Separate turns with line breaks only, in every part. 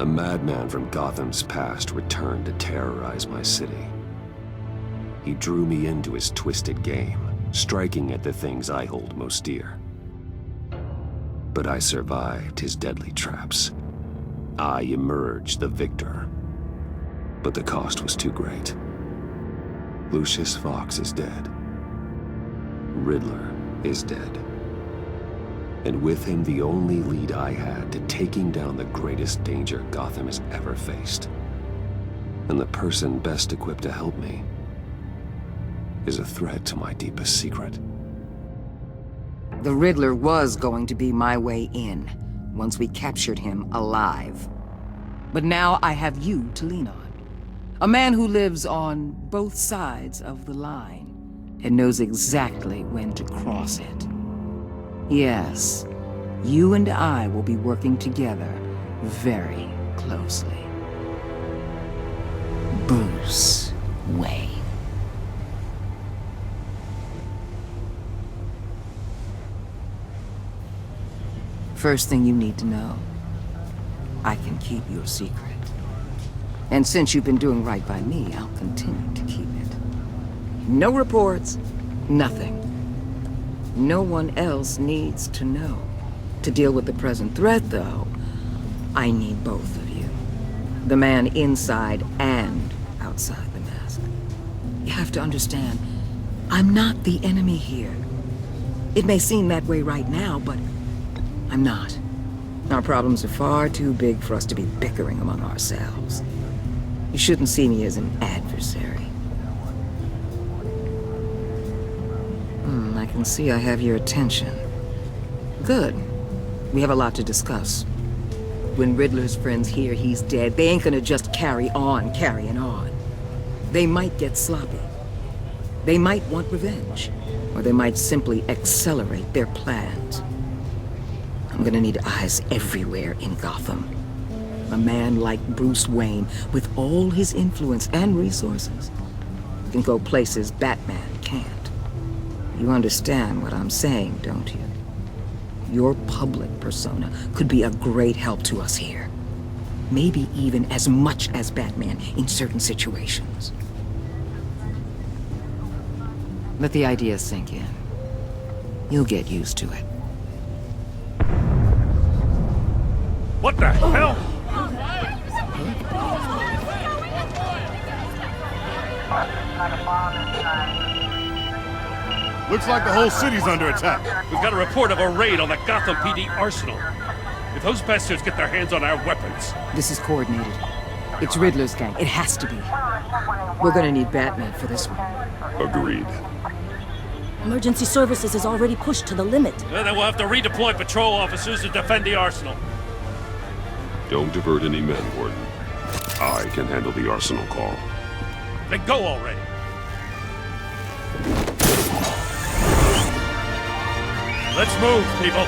A madman from Gotham's past returned to terrorize my city. He drew me into his twisted game, striking at the things I hold most dear. But I survived his deadly traps. I emerged the victor. But the cost was too great. Lucius Fox is dead. Riddler is dead. And with him, the only lead I had to taking down the greatest danger Gotham has ever faced. And the person best equipped to help me is a threat to my deepest secret.
The Riddler was going to be my way in, once we captured him alive. But now I have you to lean on. A man who lives on both sides of the line, and knows exactly when to cross it. Yes, you and I will be working together very closely. Bruce Wayne. First thing you need to know, I can keep your secret. And since you've been doing right by me, I'll continue to keep it. No reports, nothing. No one else needs to know. To deal with the present threat, though, I need both of you. The man inside and outside the mask. You have to understand, I'm not the enemy here. It may seem that way right now, but I'm not. Our problems are far too big for us to be bickering among ourselves. You shouldn't see me as an adversary. I can see I have your attention. Good. We have a lot to discuss. When Riddler's friends hear he's dead, they ain't gonna just carry on carrying on. They might get sloppy. They might want revenge. Or they might simply accelerate their plans. I'm gonna need eyes everywhere in Gotham. A man like Bruce Wayne, with all his influence and resources, can go places Batman can't. You understand what I'm saying, don't you? Your public persona could be a great help to us here. Maybe even as much as Batman in certain situations. Let the idea sink in. You'll get used to it.
What the hell?
Looks like the whole city's under attack.
We've got a report of a raid on the Gotham PD arsenal. If those bastards get their hands on our weapons...
This is coordinated. It's Riddler's gang. It has to be. We're gonna need Batman for this one.
Agreed.
Emergency services is already pushed to the limit.
Then we'll have to redeploy patrol officers to defend the arsenal.
Don't divert any men, Warden. I can handle the arsenal call.
Then go already. Let's move, people.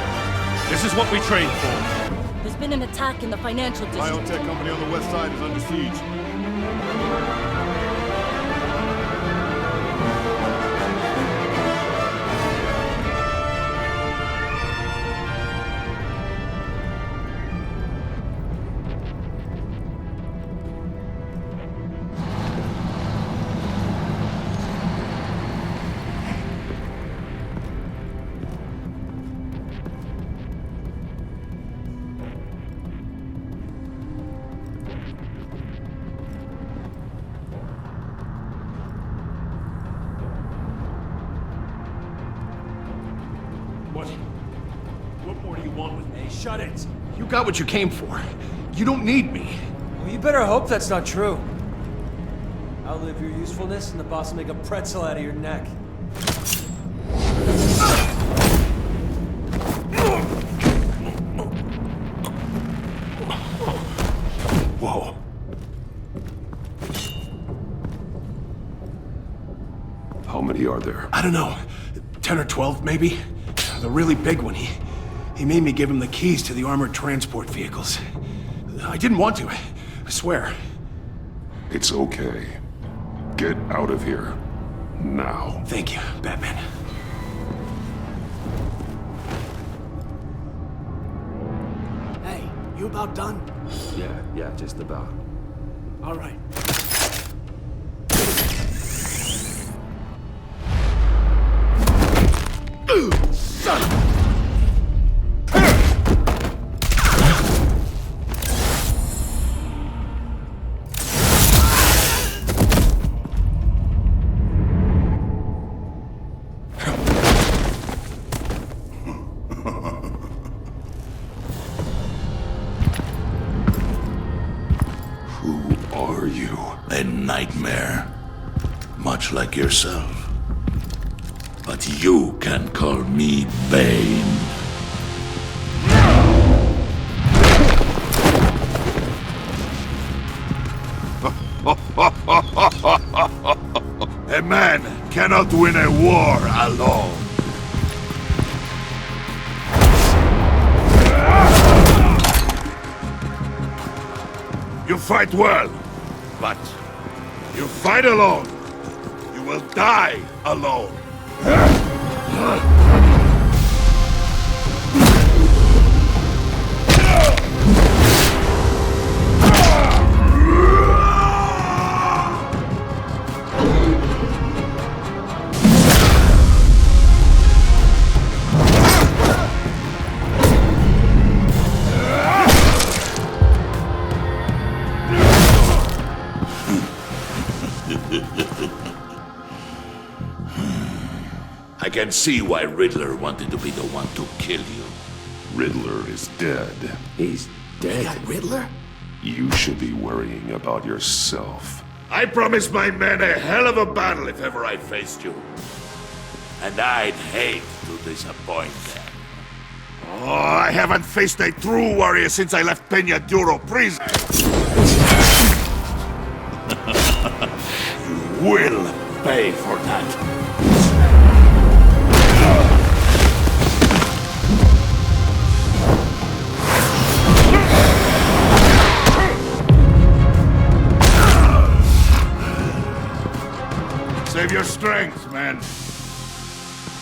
This is what we trained for.
There's been an attack in the financial district.
Biotech company on the west side is under siege.
What more do you want with me?
Shut it!
You got what you came for. You don't need me.
Well, you better hope that's not true. Outlive your usefulness, and the boss will make a pretzel out of your neck.
Whoa.
How many are there?
I don't know. 10 or 12, maybe? The really big one, he made me give him the keys to the armored transport vehicles. I didn't want to, I swear.
It's okay. Get out of here. Now.
Thank you, Batman.
Hey,
You about done?
Yeah, just about.
All right. Son of a...
Who are you?
A nightmare. Much like yourself. But you can call me Bane. A man cannot win a war alone. You fight well, but you fight alone. You will die alone. I can see why Riddler wanted to be the one to kill you.
Riddler is dead.
He's dead.
That Riddler?
You should be worrying about yourself.
I promised my men a hell of a battle if ever I faced you. And I'd hate to disappoint them. Oh, I haven't faced a true warrior since I left Peña Duro prison. You will pay for that. Save your strength, man.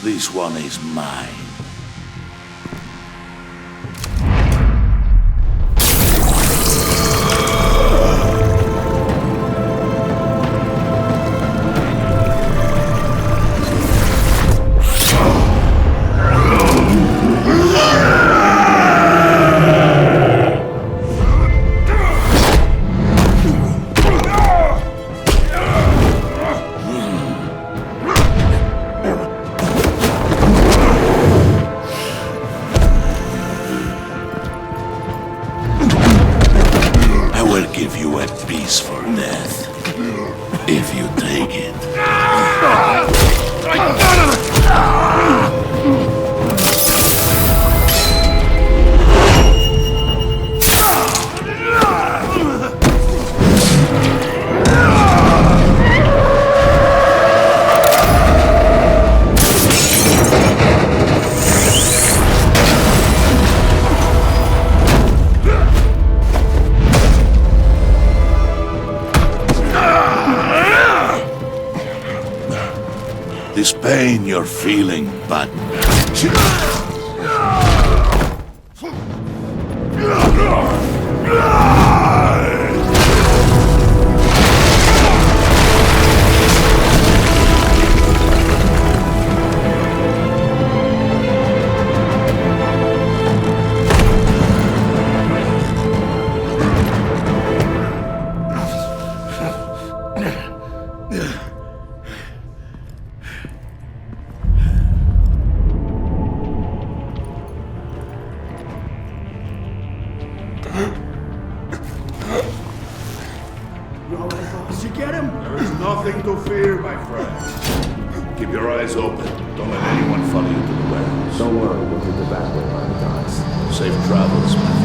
This one is mine. Give you a peaceful death, if you take it. This pain you're feeling, but...
You all right, boss? You get him?
There is nothing to fear, my friend. Keep your eyes open. Don't let anyone follow you to the warehouse.
Don't worry, we'll get the back way by the docks.
Safe travels, my friends.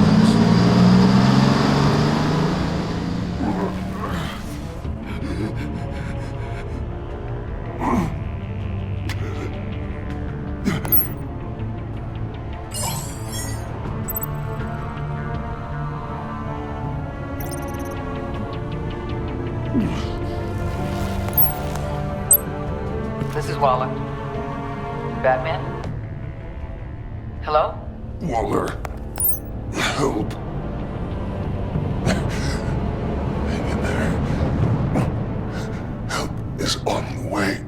This is Waller. Batman? Hello?
Waller, help.
is on the way.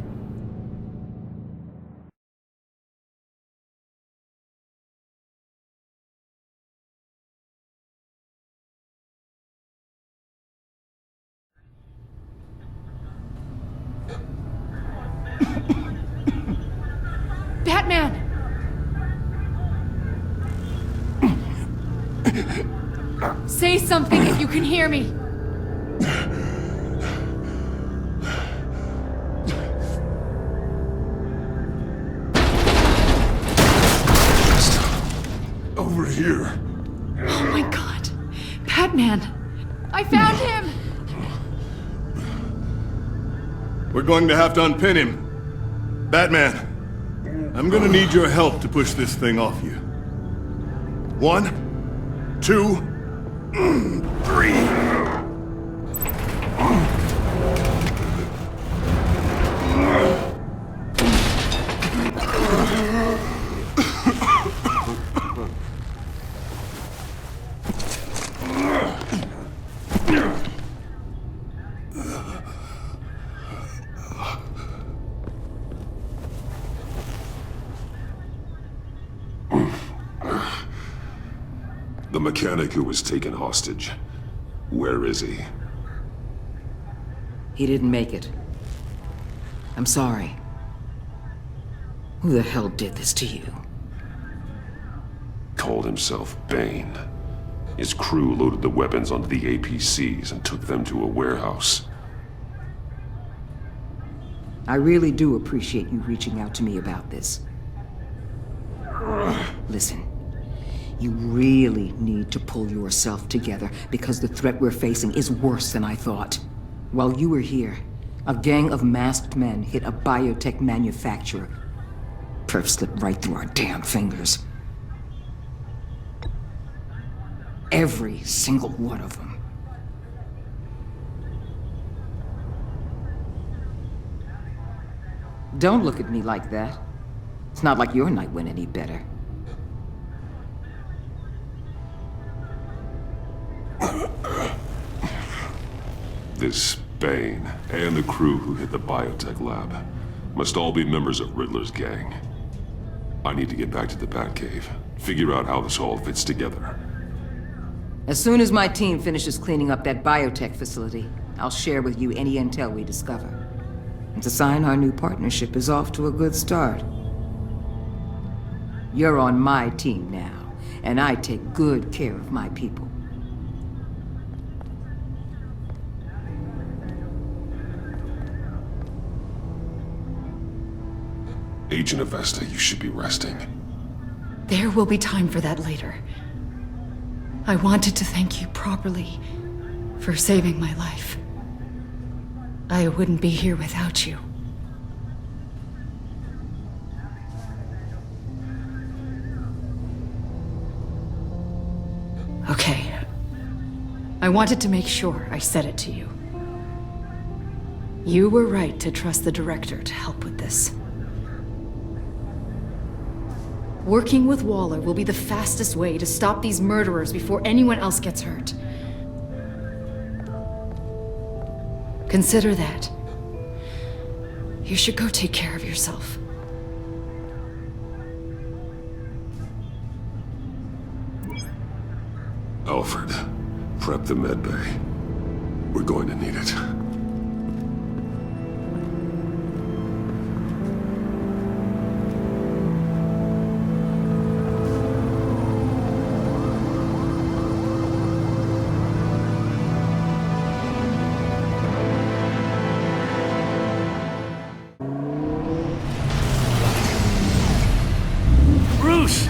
Batman! Say something if you can hear me.
Over here.
Oh my god. Batman! I found him!
We're going to have to unpin him. Batman, I'm gonna need your help to push this thing off you. 1, 2, 3.
The mechanic who was taken hostage. Where is he?
He didn't make it. I'm sorry. Who the hell did this to you?
Called himself Bane. His crew loaded the weapons onto the APCs and took them to a warehouse.
I really do appreciate you reaching out to me about this. Listen, you really need to pull yourself together because the threat we're facing is worse than I thought. While you were here, a gang of masked men hit a biotech manufacturer. Perf slipped right through our damn fingers. Every single one of them. Don't look at me like that. It's not like your night went any better.
This Bane and the crew who hit the biotech lab must all be members of Riddler's gang. I need to get back to the Batcave, figure out how this all fits together.
As soon as my team finishes cleaning up that biotech facility, I'll share with you any intel we discover. It's a sign our new partnership is off to a good start. You're on my team now, and I take good care of my people.
Agent Avesta, you should be resting.
There will be time for that later. I wanted to thank you properly for saving my life. I wouldn't be here without you. Okay. I wanted to make sure I said it to you. You were right to trust the director to help with this. Working with Waller will be the fastest way to stop these murderers before anyone else gets hurt. Consider that. You should go take care of yourself.
Alfred, prep the med bay. We're going to need it.
Bruce!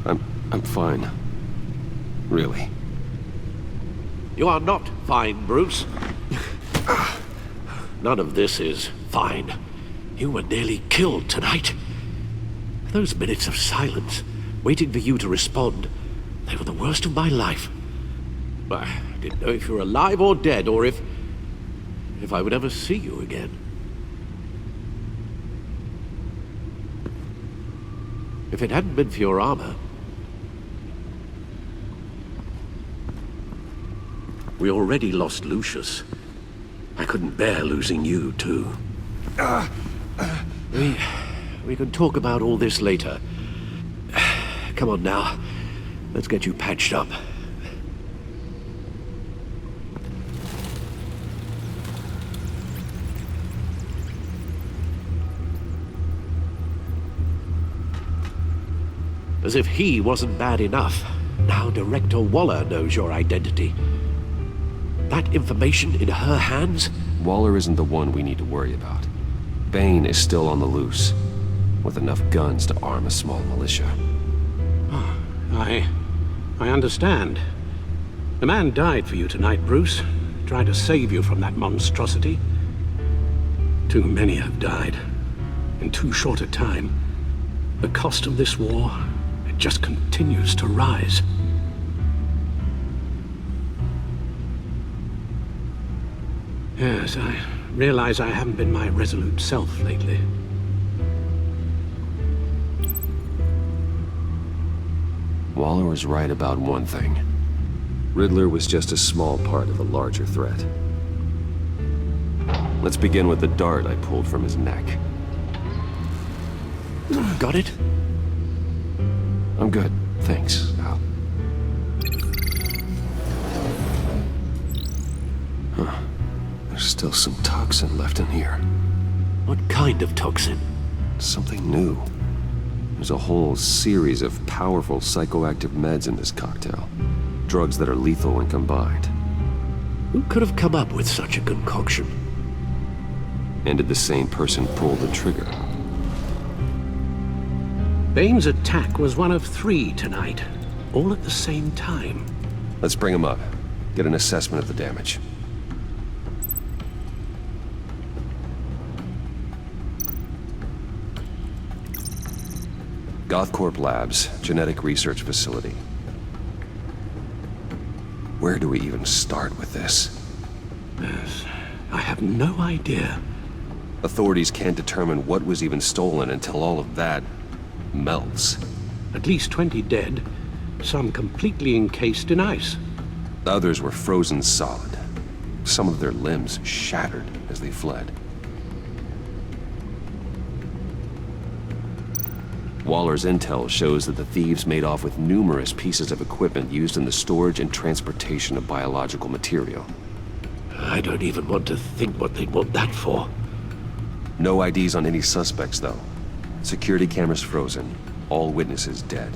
I'm fine. Really.
You are not fine, Bruce. None of this is fine. You were nearly killed tonight. Those minutes of silence, waiting for you to respond, they were the worst of my life. I didn't know if you were alive or dead, or if I would ever see you again. If it hadn't been for your armor, We already lost Lucius. I couldn't bear losing you, too. We can talk about all this later. Come on now. Let's get you patched up. As if he wasn't bad enough, now Director Waller knows your identity. That information in her hands?
Waller isn't the one we need to worry about. Bane is still on the loose, with enough guns to arm a small militia.
Oh, I understand. The man died for you tonight, Bruce. Tried to save you from that monstrosity. Too many have died. In too short a time. The cost of this war, it just continues to rise. Yes, I realize I haven't been my resolute self lately.
Waller was right about one thing. Riddler was just a small part of a larger threat. Let's begin with the dart I pulled from his neck.
Got it?
I'm good, thanks, Al. Huh. There's still some toxin left in here.
What kind of toxin?
Something new. There's a whole series of powerful psychoactive meds in this cocktail. Drugs that are lethal when combined.
Who could have come up with such a concoction?
And did the same person pull the trigger?
Bane's attack was one of 3 tonight, all at the same time.
Let's bring him up. Get an assessment of the damage. Gothcorp Labs, genetic research facility. Where do we even start with this?
Yes, I have no idea.
Authorities can't determine what was even stolen until all of that melts.
At least 20 dead, some completely encased in ice.
Others were frozen solid. Some of their limbs shattered as they fled. Waller's intel shows that the thieves made off with numerous pieces of equipment used in the storage and transportation of biological material.
I don't even want to think what they'd want that for.
No IDs on any suspects, though. Security cameras frozen. All witnesses dead.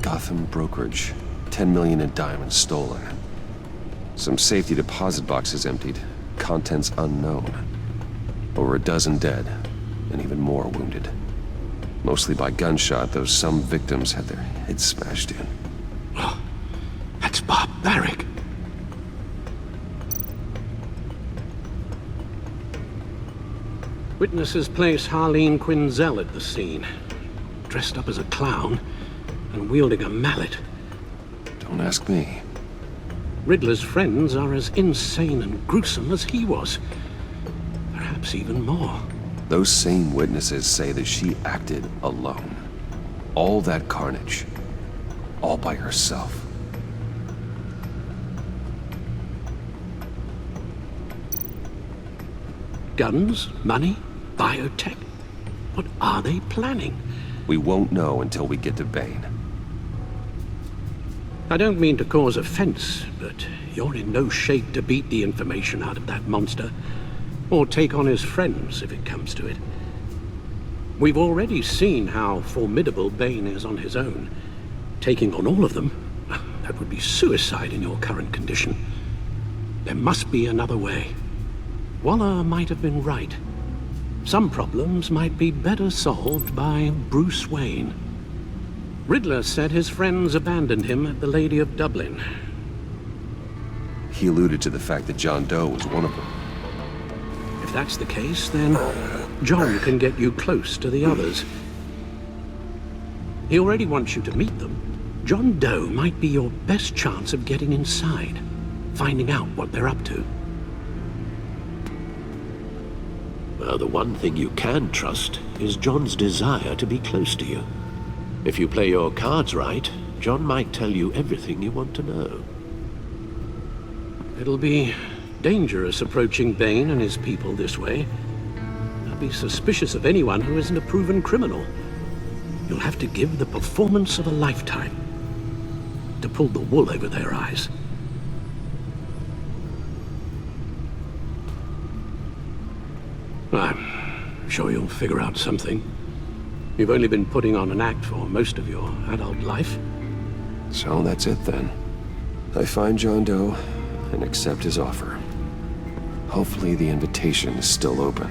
Gotham brokerage. 10 million in diamonds stolen. Some safety deposit boxes emptied. Contents unknown. Over a dozen dead, and even more wounded. Mostly by gunshot, though some victims had their heads smashed in.
Oh, that's barbaric. Witnesses place Harleen Quinzel at the scene, dressed up as a clown and wielding a mallet.
Don't ask me.
Riddler's friends are as insane and gruesome as he was. Perhaps even more.
Those same witnesses say that she acted alone. All that carnage. All by herself.
Guns? Money? Biotech? What are they planning?
We won't know until we get to Bane.
I don't mean to cause offense, but you're in no shape to beat the information out of that monster. Or take on his friends, if it comes to it. We've already seen how formidable Bane is on his own. Taking on all of them, that would be suicide in your current condition. There must be another way. Waller might have been right. Some problems might be better solved by Bruce Wayne. Riddler said his friends abandoned him at the Lady of Dublin.
He alluded to the fact that John Doe was one of them.
If that's the case, then John can get you close to the others. He already wants you to meet them. John Doe might be your best chance of getting inside, finding out what they're up to. Well, the one thing you can trust is John's desire to be close to you. If you play your cards right, John might tell you everything you want to know. It'll be dangerous approaching Bane and his people this way. I'll be suspicious of anyone who isn't a proven criminal. You'll have to give the performance of a lifetime to pull the wool over their eyes. I'm sure you'll figure out something. You've only been putting on an act for most of your adult life.
So that's it then. I find John Doe and accept his offer. Hopefully the invitation is still open.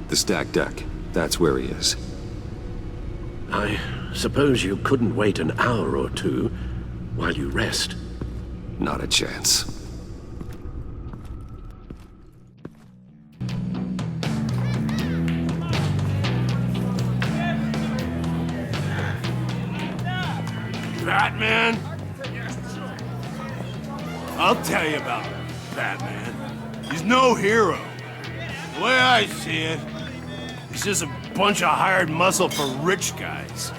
The stacked deck. That's where he is.
I suppose you couldn't wait an hour or two while you rest.
Not a chance.
Batman? I'll tell you about Batman. He's no hero. The way I see it, he's just a bunch of hired muscle for rich guys.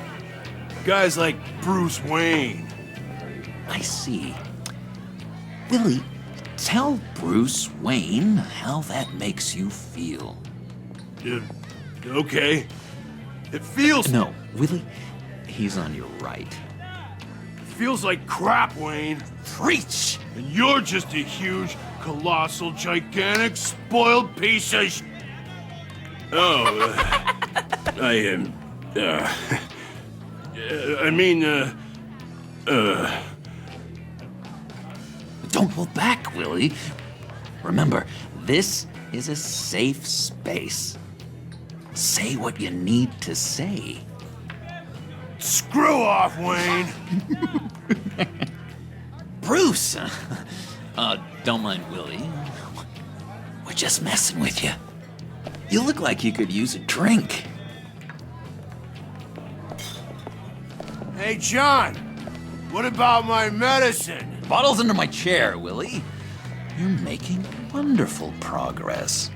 Guys like Bruce Wayne.
I see. Willie, tell Bruce Wayne how that makes you feel.
Okay. It feels...
No, Willie, he's on your right.
It feels like crap, Wayne.
Preach!
And you're just a huge, colossal, gigantic, spoiled piece of sh... Oh,
Don't hold back, Willie. Remember, this is a safe space. Say what you need to say.
Screw off, Wayne!
Bruce! Don't mind Willie. We're just messing with you. You look like you could use a drink.
Hey, John! What about my medicine?
Bottle's under my chair, Willie. You're making wonderful progress.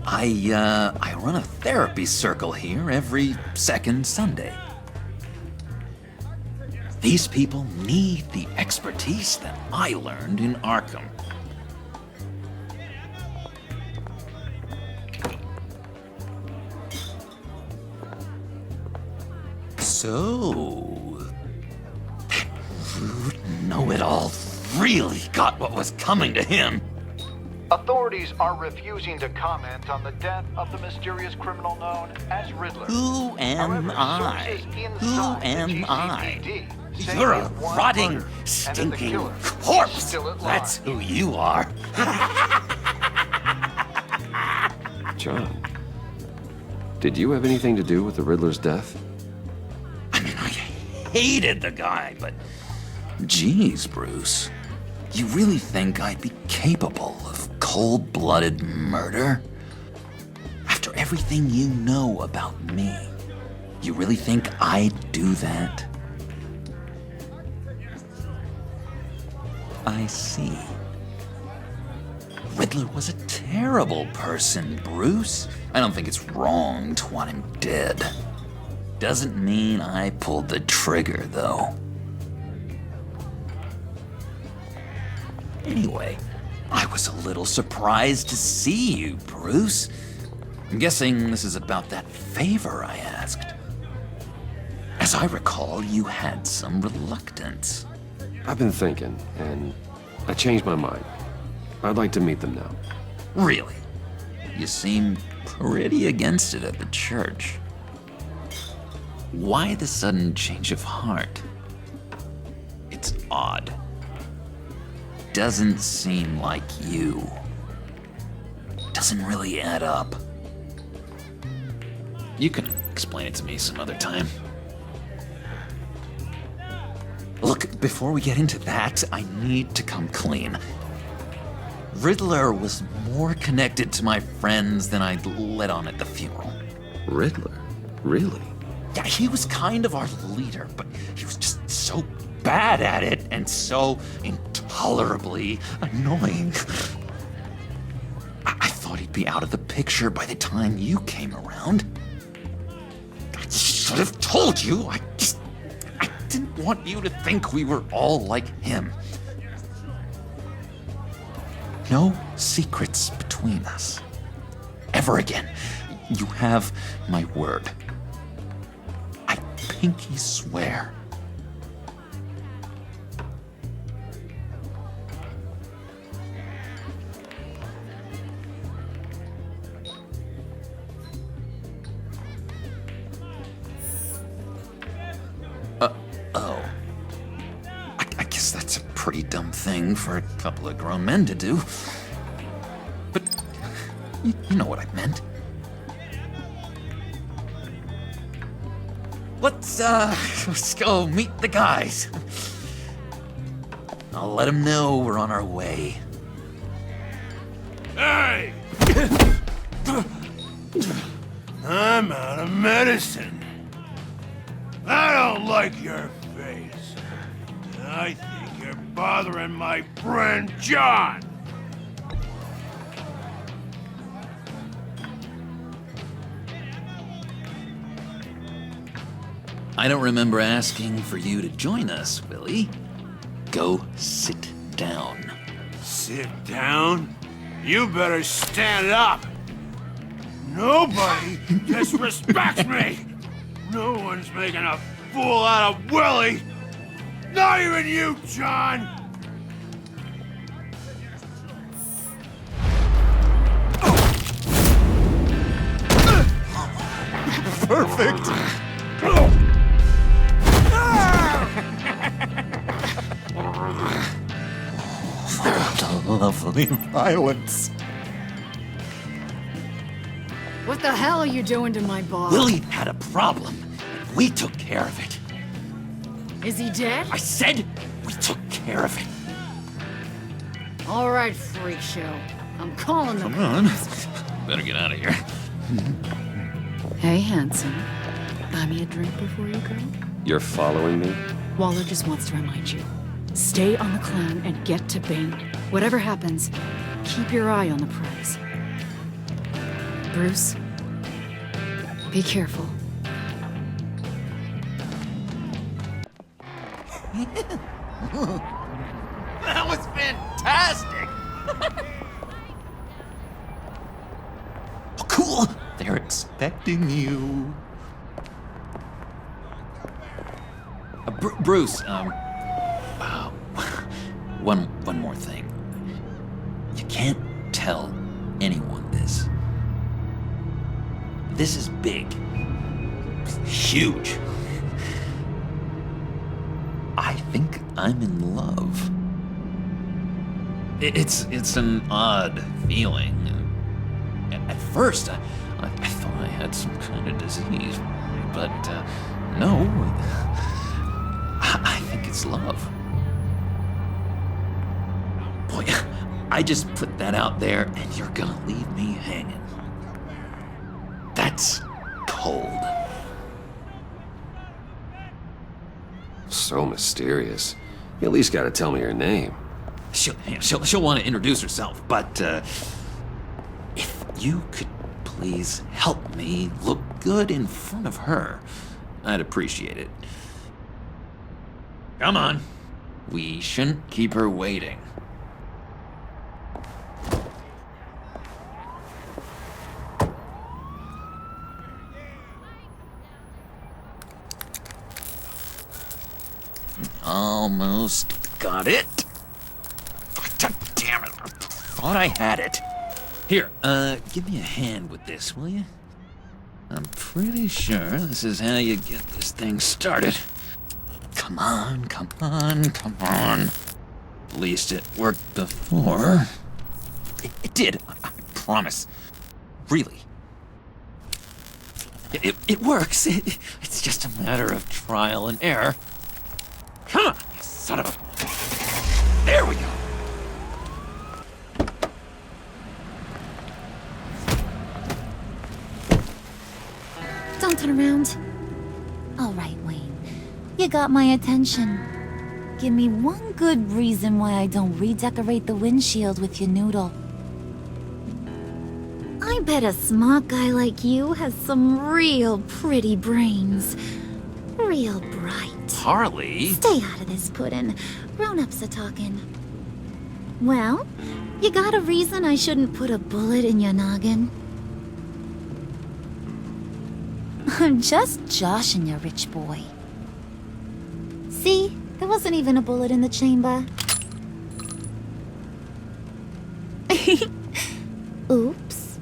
I run a therapy circle here every second Sunday. These people need the expertise that I learned in Arkham. So, that rude know-it-all really got what was coming to him.
Authorities are refusing to comment on the death of the mysterious criminal known as Riddler.
Who am I? Who am I? You're a rotting, stinking corpse. That's who you are.
John, did you have anything to do with the Riddler's death?
I mean, I hated the guy, but... Geez, Bruce. You really think I'd be capable of cold-blooded murder? After everything you know about me, you really think I'd do that? I see. Riddler was a terrible person, Bruce. I don't think it's wrong to want him dead. Doesn't mean I pulled the trigger, though. Anyway, I was a little surprised to see you, Bruce. I'm guessing this is about that favor I asked. As I recall, you had some reluctance.
I've been thinking, and I changed my mind. I'd like to meet them now.
Really? You seem pretty against it at the church. Why the sudden change of heart? It's odd. Doesn't seem like you. Doesn't really add up. You can explain it to me some other time. Look, before we get into that, I need to come clean. Riddler was more connected to my friends than I'd let on at the funeral.
Riddler? Really?
Yeah, he was kind of our leader, but he was just so bad at it and so intolerably annoying. I thought he'd be out of the picture by the time you came around. I should have told you. I didn't want you to think we were all like him. No secrets between us. Ever again. You have my word. I pinky swear. I guess that's a pretty dumb thing for a couple of grown men to do. But you know what I meant. Let's go meet the guys. I'll let them know we're on our way.
Hey! I'm out of medicine. I don't like your face. I think you're bothering my friend John.
I don't remember asking for you to join us, Willie. Go sit down.
Sit down? You better stand up. Nobody disrespects me. No one's making a fool out of Willie. Not even you, John.
Perfect. Lovely violence.
What the hell are you doing to my boss?
Willie had a problem. We took care of it.
Is he dead?
I said we took care of it.
All right, freak show. I'm calling the
Come on. Better get out of here.
Hey, handsome. Buy me a drink before you go?
You're following me?
Waller just wants to remind you. Stay on the clown and get to Bane. Whatever happens, keep your eye on the prize. Bruce, be careful.
That was fantastic! Oh, cool! They're expecting you. Bruce, one more thing. You can't tell anyone this. This is big. Huge. I think I'm in love. It's an odd feeling. At first, I thought I had some kind of disease, but no. I think it's love. Boy, I just put that out there, and you're gonna leave me hanging. That's cold.
So mysterious. You at least gotta tell me her name.
She'll want to introduce herself, but if you could please help me look good in front of her, I'd appreciate it. Come on. We shouldn't keep her waiting. Almost got it. God damn it. I thought I had it. Here, give me a hand with this, will you? I'm pretty sure this is how you get this thing started. Come on, come on, come on. At least it worked before. It did, I promise. Really. It works. It's just a matter of trial and error. Come on, you son of a... There we go.
Don't turn around. All right, Wayne. You got my attention. Give me one good reason why I don't redecorate the windshield with your noodle. I bet a smart guy like you has some real pretty brains. Real bright.
Harley?
Stay out of this, Puddin'. Grown-ups are talking. Well, you got a reason I shouldn't put a bullet in your noggin? I'm just joshing you, rich boy. See? There wasn't even a bullet in the chamber. Oops.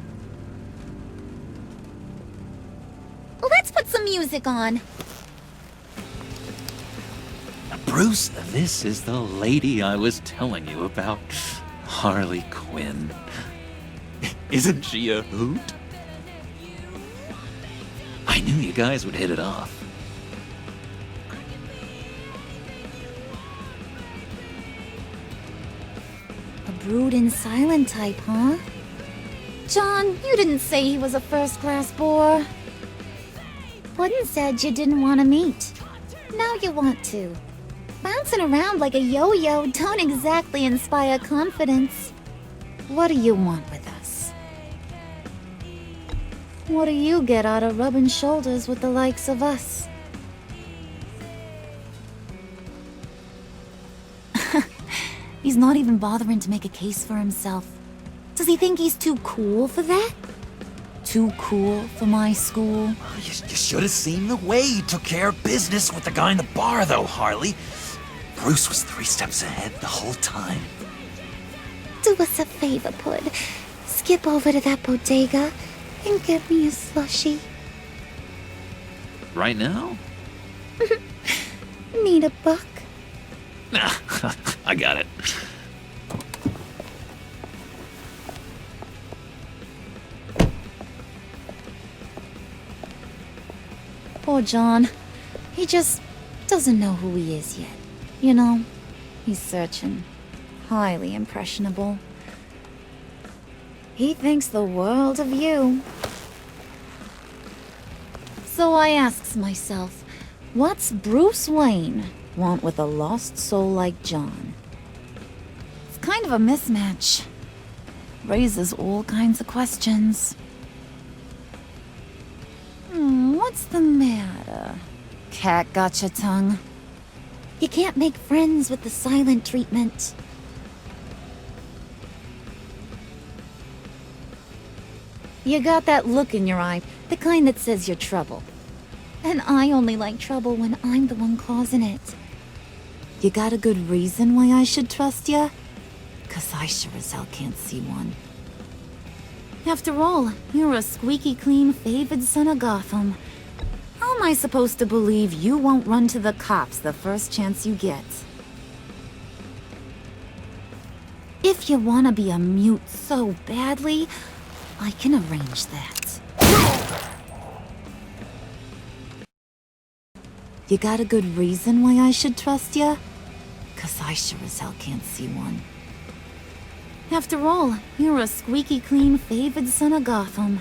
Let's put some music on.
Bruce, this is the lady I was telling you about. Harley Quinn. Isn't she a hoot? I knew you guys would hit it off.
A brooding silent type, huh? John, you didn't say he was a first-class bore. Puddin' said you didn't want to meet. Now you want to. Bouncing around like a yo-yo don't exactly inspire confidence. What do you want with us? What do you get out of rubbing shoulders with the likes of us? He's not even bothering to make a case for himself. Does he think he's too cool for that? Too cool for my school?
You should have seen the way he took care of business with the guy in the bar, though, Harley. Bruce was 3 steps ahead the whole time.
Do us a favor, Pud. Skip over to that bodega and get me a slushie.
Right now?
Need a buck?
Nah, I got it.
Poor John. He just doesn't know who he is yet. You know, he's searching. Highly impressionable. He thinks the world of you. So I asks myself, what's Bruce Wayne want with a lost soul like John? It's kind of a mismatch. Raises all kinds of questions. What's the matter? Cat got your tongue? You can't make friends with the silent treatment. You got that look in your eye, the kind that says you're trouble. And I only like trouble when I'm the one causing it. You got a good reason why I should trust you? 'Cause I sure as hell can't see one. After all, you're a squeaky clean favored son of Gotham. How am I supposed to believe you won't run to the cops the first chance you get? If you want to be a mute so badly, I can arrange that. You got a good reason why I should trust you? 'Cause I sure as hell can't see one. After all, you're a squeaky clean favored son of Gotham.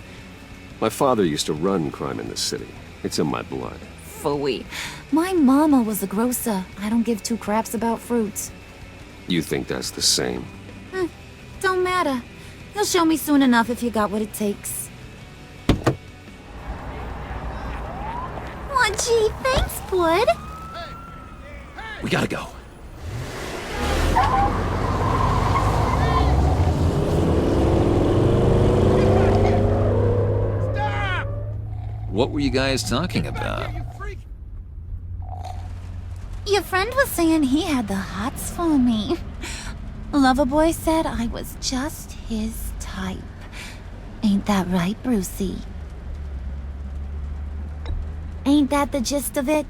My father used to run crime in this city. It's in my blood.
Phooey. My mama was a grocer. I don't give 2 craps about fruits.
You think that's the same?
Don't matter. You'll show me soon enough if you got what it takes. Aw, gee, thanks, Bud.
We gotta go. What were you guys talking about?
Your friend was saying he had the hots for me. Loverboy said I was just his type. Ain't that right, Brucey? Ain't that the gist of it?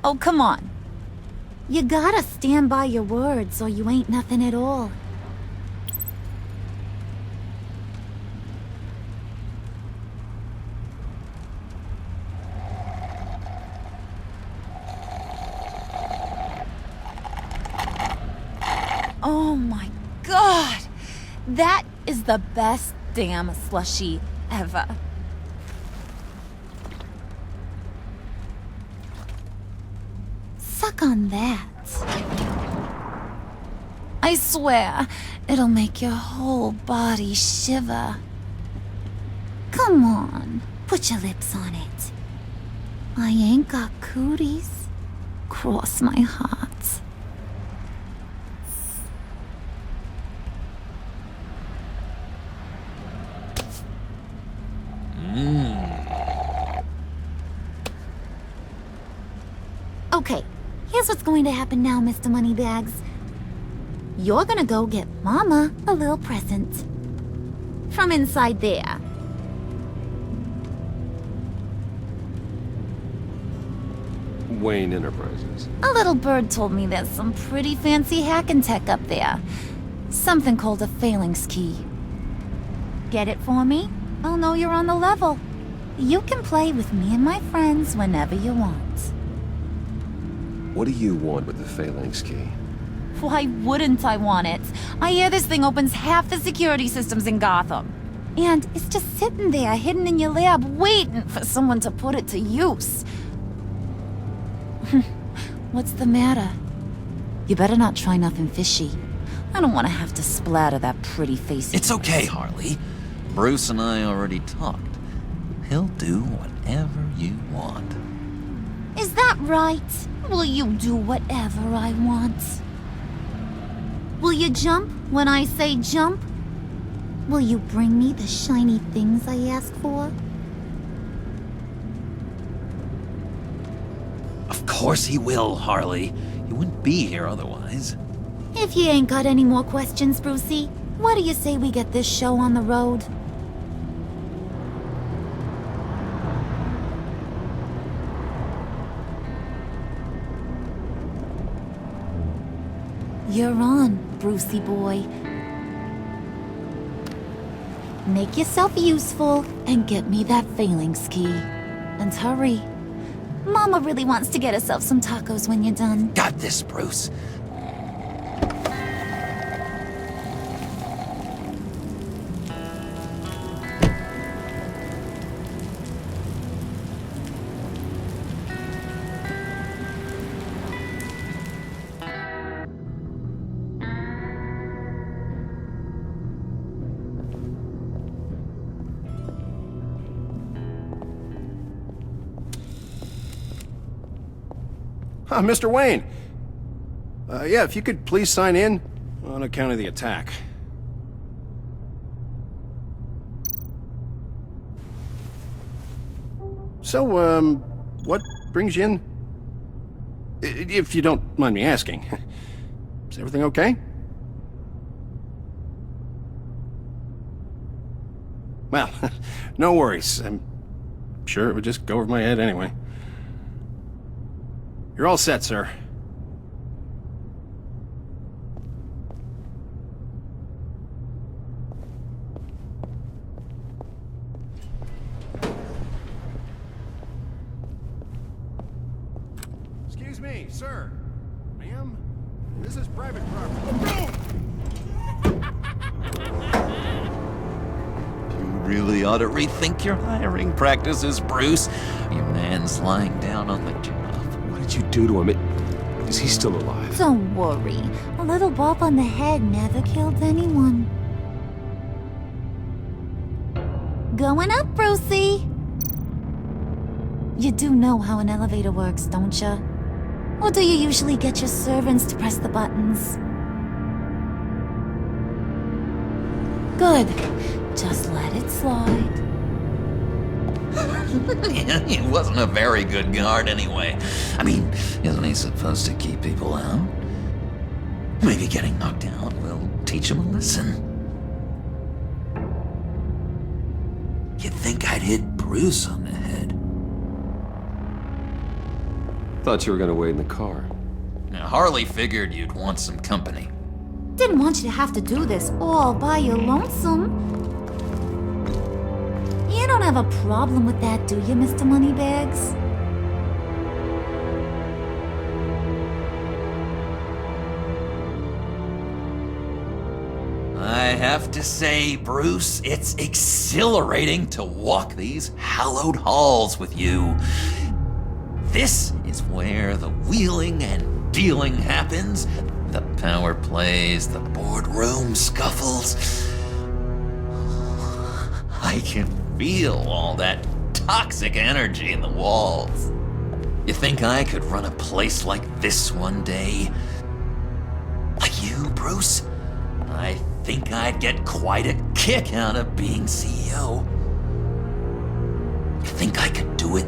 Oh, come on. You gotta stand by your words or you ain't nothing at all. my god! That is the best damn slushie ever. Suck on that. I swear, it'll make your whole body shiver. Come on, put your lips on it. I ain't got cooties. Cross my heart. Okay, here's what's going to happen now, Mr. Moneybags. You're gonna go get Mama a little present. From inside there.
Wayne Enterprises.
A little bird told me there's some pretty fancy hacking tech up there. Something called a phalanx key. Get it for me? I'll know you're on the level. You can play with me and my friends whenever you want.
What do you want with the phalanx key?
Why wouldn't I want it? I hear this thing opens half the security systems in Gotham. And it's just sitting there, hidden in your lab, waiting for someone to put it to use. What's the matter? You better not try nothing fishy. I don't want to have to splatter that pretty face.
It's okay, Harley. Bruce and I already talked. He'll do whatever you want.
Is that right? Will you do whatever I want? Will you jump when I say jump? Will you bring me the shiny things I ask for?
Of course he will, Harley. You wouldn't be here otherwise.
If you ain't got any more questions, Brucey, what do you say we get this show on the road? You're on, Brucey boy. Make yourself useful and get me that phalanx key. And hurry. Mama really wants to get herself some tacos when you're done.
Got this, Bruce.
Mr. Wayne. Yeah, if you could please sign in on account of the attack. So, what brings you in? If you don't mind me asking. Is everything okay? Well, no worries. I'm sure it would just go over my head anyway. You're all set, sir. Excuse me, sir. Ma'am? This is private property.
You really ought to rethink your hiring practices, Bruce. Your man's lying down on the job.
What did you do to him? Is he still alive?
Don't worry. A little bump on the head never killed anyone. Going up, Brucey! You do know how an elevator works, don't you? Or do you usually get your servants to press the buttons? Good. Just let it slide.
He wasn't a very good guard anyway. I mean, isn't he supposed to keep people out? Maybe getting knocked out will teach him a lesson. You'd think I'd hit Bruce on the head.
Thought you were gonna wait in the car.
Now, Harley figured you'd want some company.
Didn't want you to have to do this all by your lonesome. You don't have a problem with that, do you, Mr. Moneybags?
have to say, Bruce, it's exhilarating to walk these hallowed halls with you. This is where the wheeling and dealing happens, the power plays, the boardroom scuffles. I can feel all that toxic energy in the walls. You think I could run a place like this one day? Like you, Bruce? I think I'd get quite a kick out of being CEO. You think I could do it?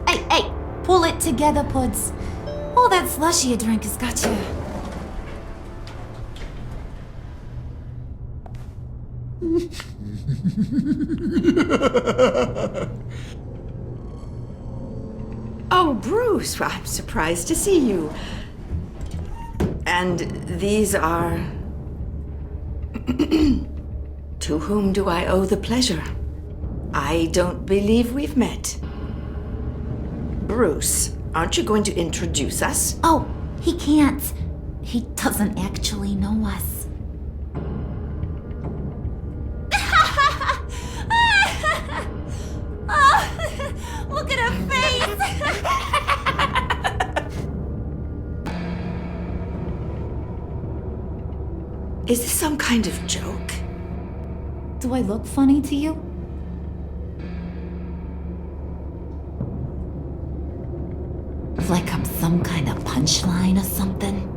Hey, pull it together, Puds. All that slushy you drank has got you.
Oh, Bruce, I'm surprised to see you. And these are... To whom do I owe the pleasure? I don't believe we've met. Bruce, aren't you going to introduce us?
Oh, he can't. He doesn't actually know us. Look at her face!
Is this some kind of joke?
Do I look funny to you? Like I'm some kind of punchline or something?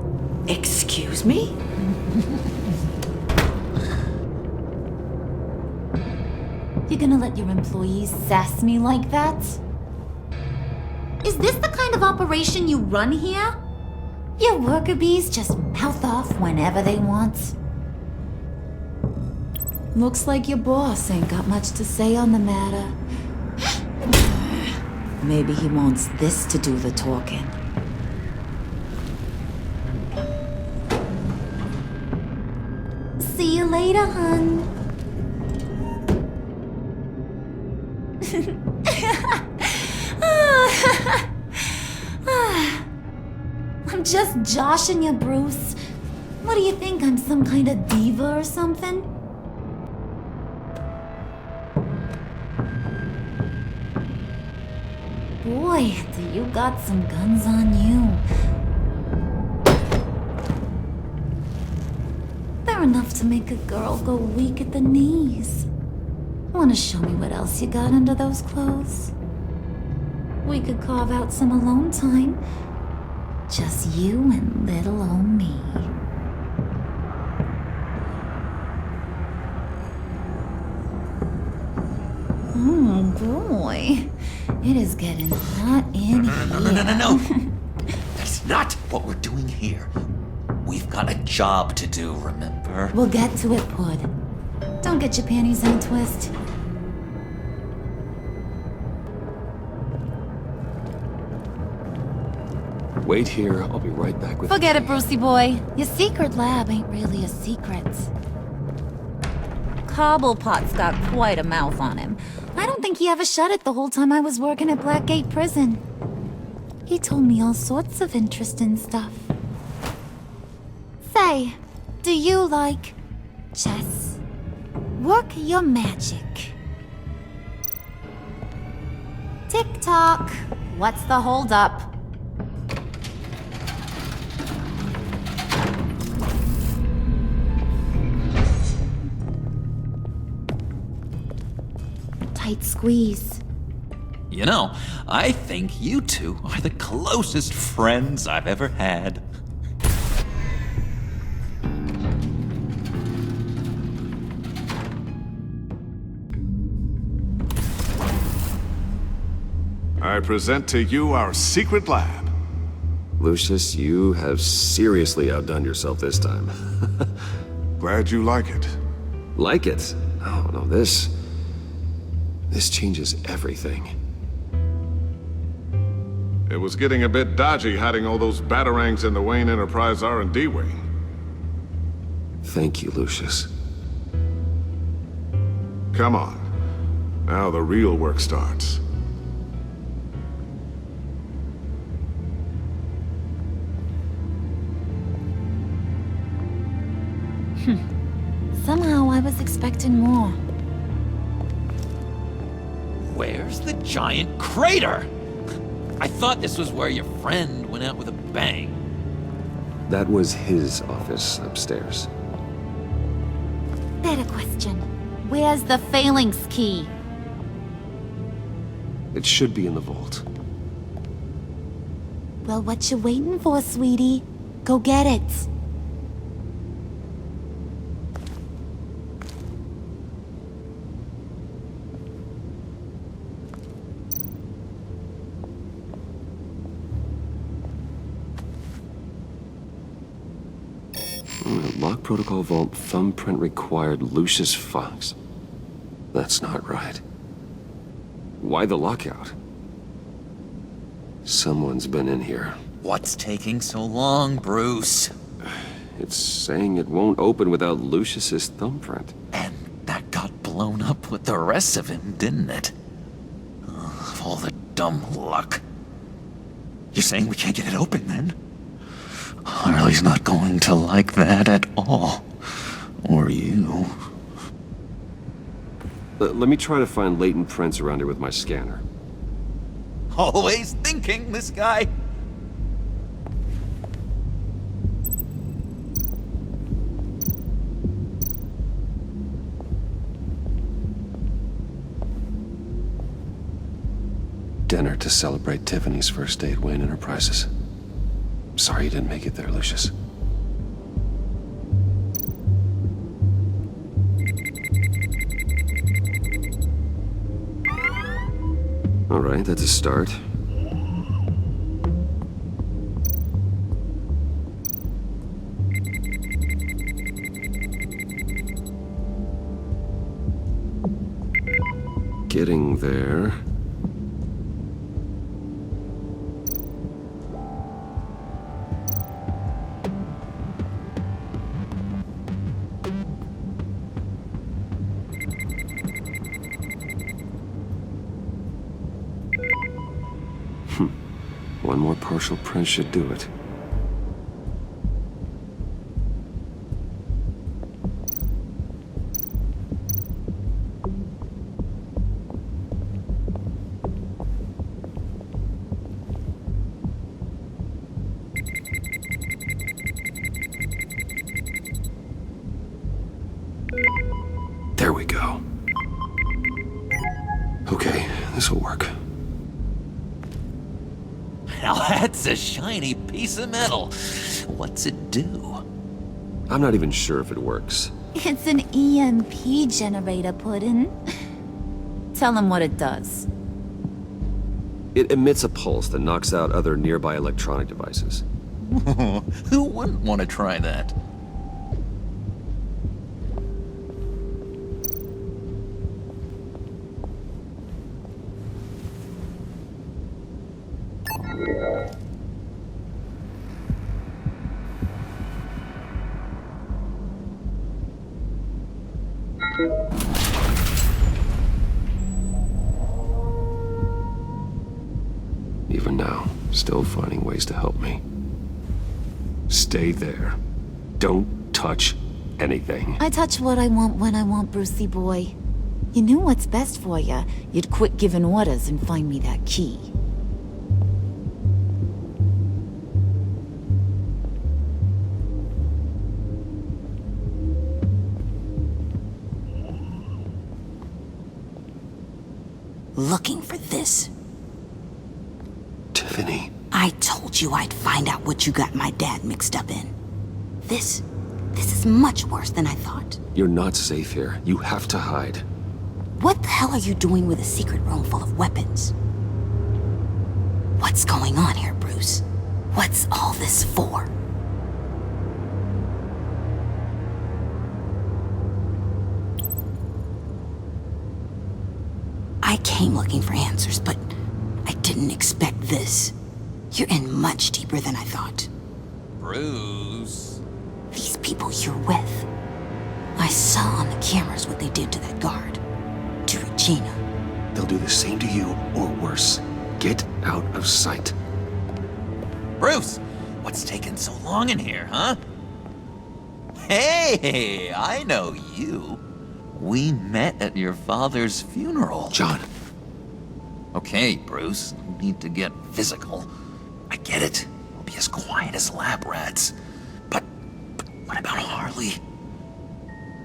Excuse me?
You're gonna let your employees sass me like that? Is this the kind of operation you run here? Your worker bees just mouth off whenever they want. Looks like your boss ain't got much to say on the matter. Maybe he wants this to do the talking. See you later, hun. I'm just joshing you, Bruce. What do you think? I'm some kind of diva or something? Boy, do you got some guns on you. They're enough to make a girl go weak at the knees. Wanna show me what else you got under those clothes? We could carve out some alone time. Just you and little old me. Oh boy, it is getting hot in here.
No. That's not what we're doing here. We've got a job to do, remember?
We'll get to it, Pud. Don't get your panties in a twist.
Wait here, I'll be right back with
Forget it, Brucey boy. Your secret lab ain't really a secret. Cobblepot's got quite a mouth on him. I don't think he ever shut it the whole time I was working at Blackgate Prison. He told me all sorts of interesting stuff. Say, do you like chess? Work your magic. Tick-tock. What's the holdup? Tight squeeze.
You know, I think you two are the closest friends I've ever had.
I present to you our secret lab.
Lucius, you have seriously outdone yourself this time.
Glad you like it.
Like it? Oh, no, this changes everything.
It was getting a bit dodgy hiding all those batarangs in the Wayne Enterprise R&D wing.
Thank you, Lucius.
Come on. Now the real work starts.
Somehow I was expecting more.
Where's the giant crater? I thought this was where your friend went out with a bang.
That was his office upstairs.
Better question. Where's the phalanx key?
It should be in the vault.
Well, what you waiting for, sweetie? Go get it.
Lock protocol vault thumbprint required Lucius Fox. That's not right. Why the lockout? Someone's been in here.
What's taking so long, Bruce?
It's saying it won't open without Lucius's thumbprint.
And that got blown up with the rest of him, didn't it? Oh, all the dumb luck. You're saying we can't get it open, then? Harley's not going to like that at all. Or you.
Let me try to find latent prints around here with my scanner.
Always thinking, this guy.
Dinner to celebrate Tiffany's first day at Wayne Enterprises. Sorry you didn't make it there, Lucius. All right, that's a start. Getting there. One more partial print should do it. There we go. Okay, this'll work.
Now that's a shiny piece of metal. What's it do?
I'm not even sure if it works.
It's an EMP generator, Puddin'. Tell him what it does.
It emits a pulse that knocks out other nearby electronic devices.
Who wouldn't want to try that?
Even now, still finding ways to help me. Stay there. Don't touch anything.
I touch what I want when I want, Brucey boy. You knew what's best for you. You'd quit giving orders and find me that key.
Looking for this.
Tiffany.
I told you I'd find out what you got my dad mixed up in. This is much worse than I thought.
You're not safe here. You have to hide.
What the hell are you doing with a secret room full of weapons? What's going on here, Bruce? What's all this for? I came looking for answers, but I didn't expect this. You're in much deeper than I thought.
Bruce.
These people you're with. I saw on the cameras what they did to that guard. To Regina.
they'll do the same to you, or worse. Get out of sight.
Bruce, what's taking so long in here, huh? Hey, I know you. We met at your father's funeral.
John.
Okay, Bruce, no need to get physical. I get it. We'll be as quiet as lab rats. But what about Harley?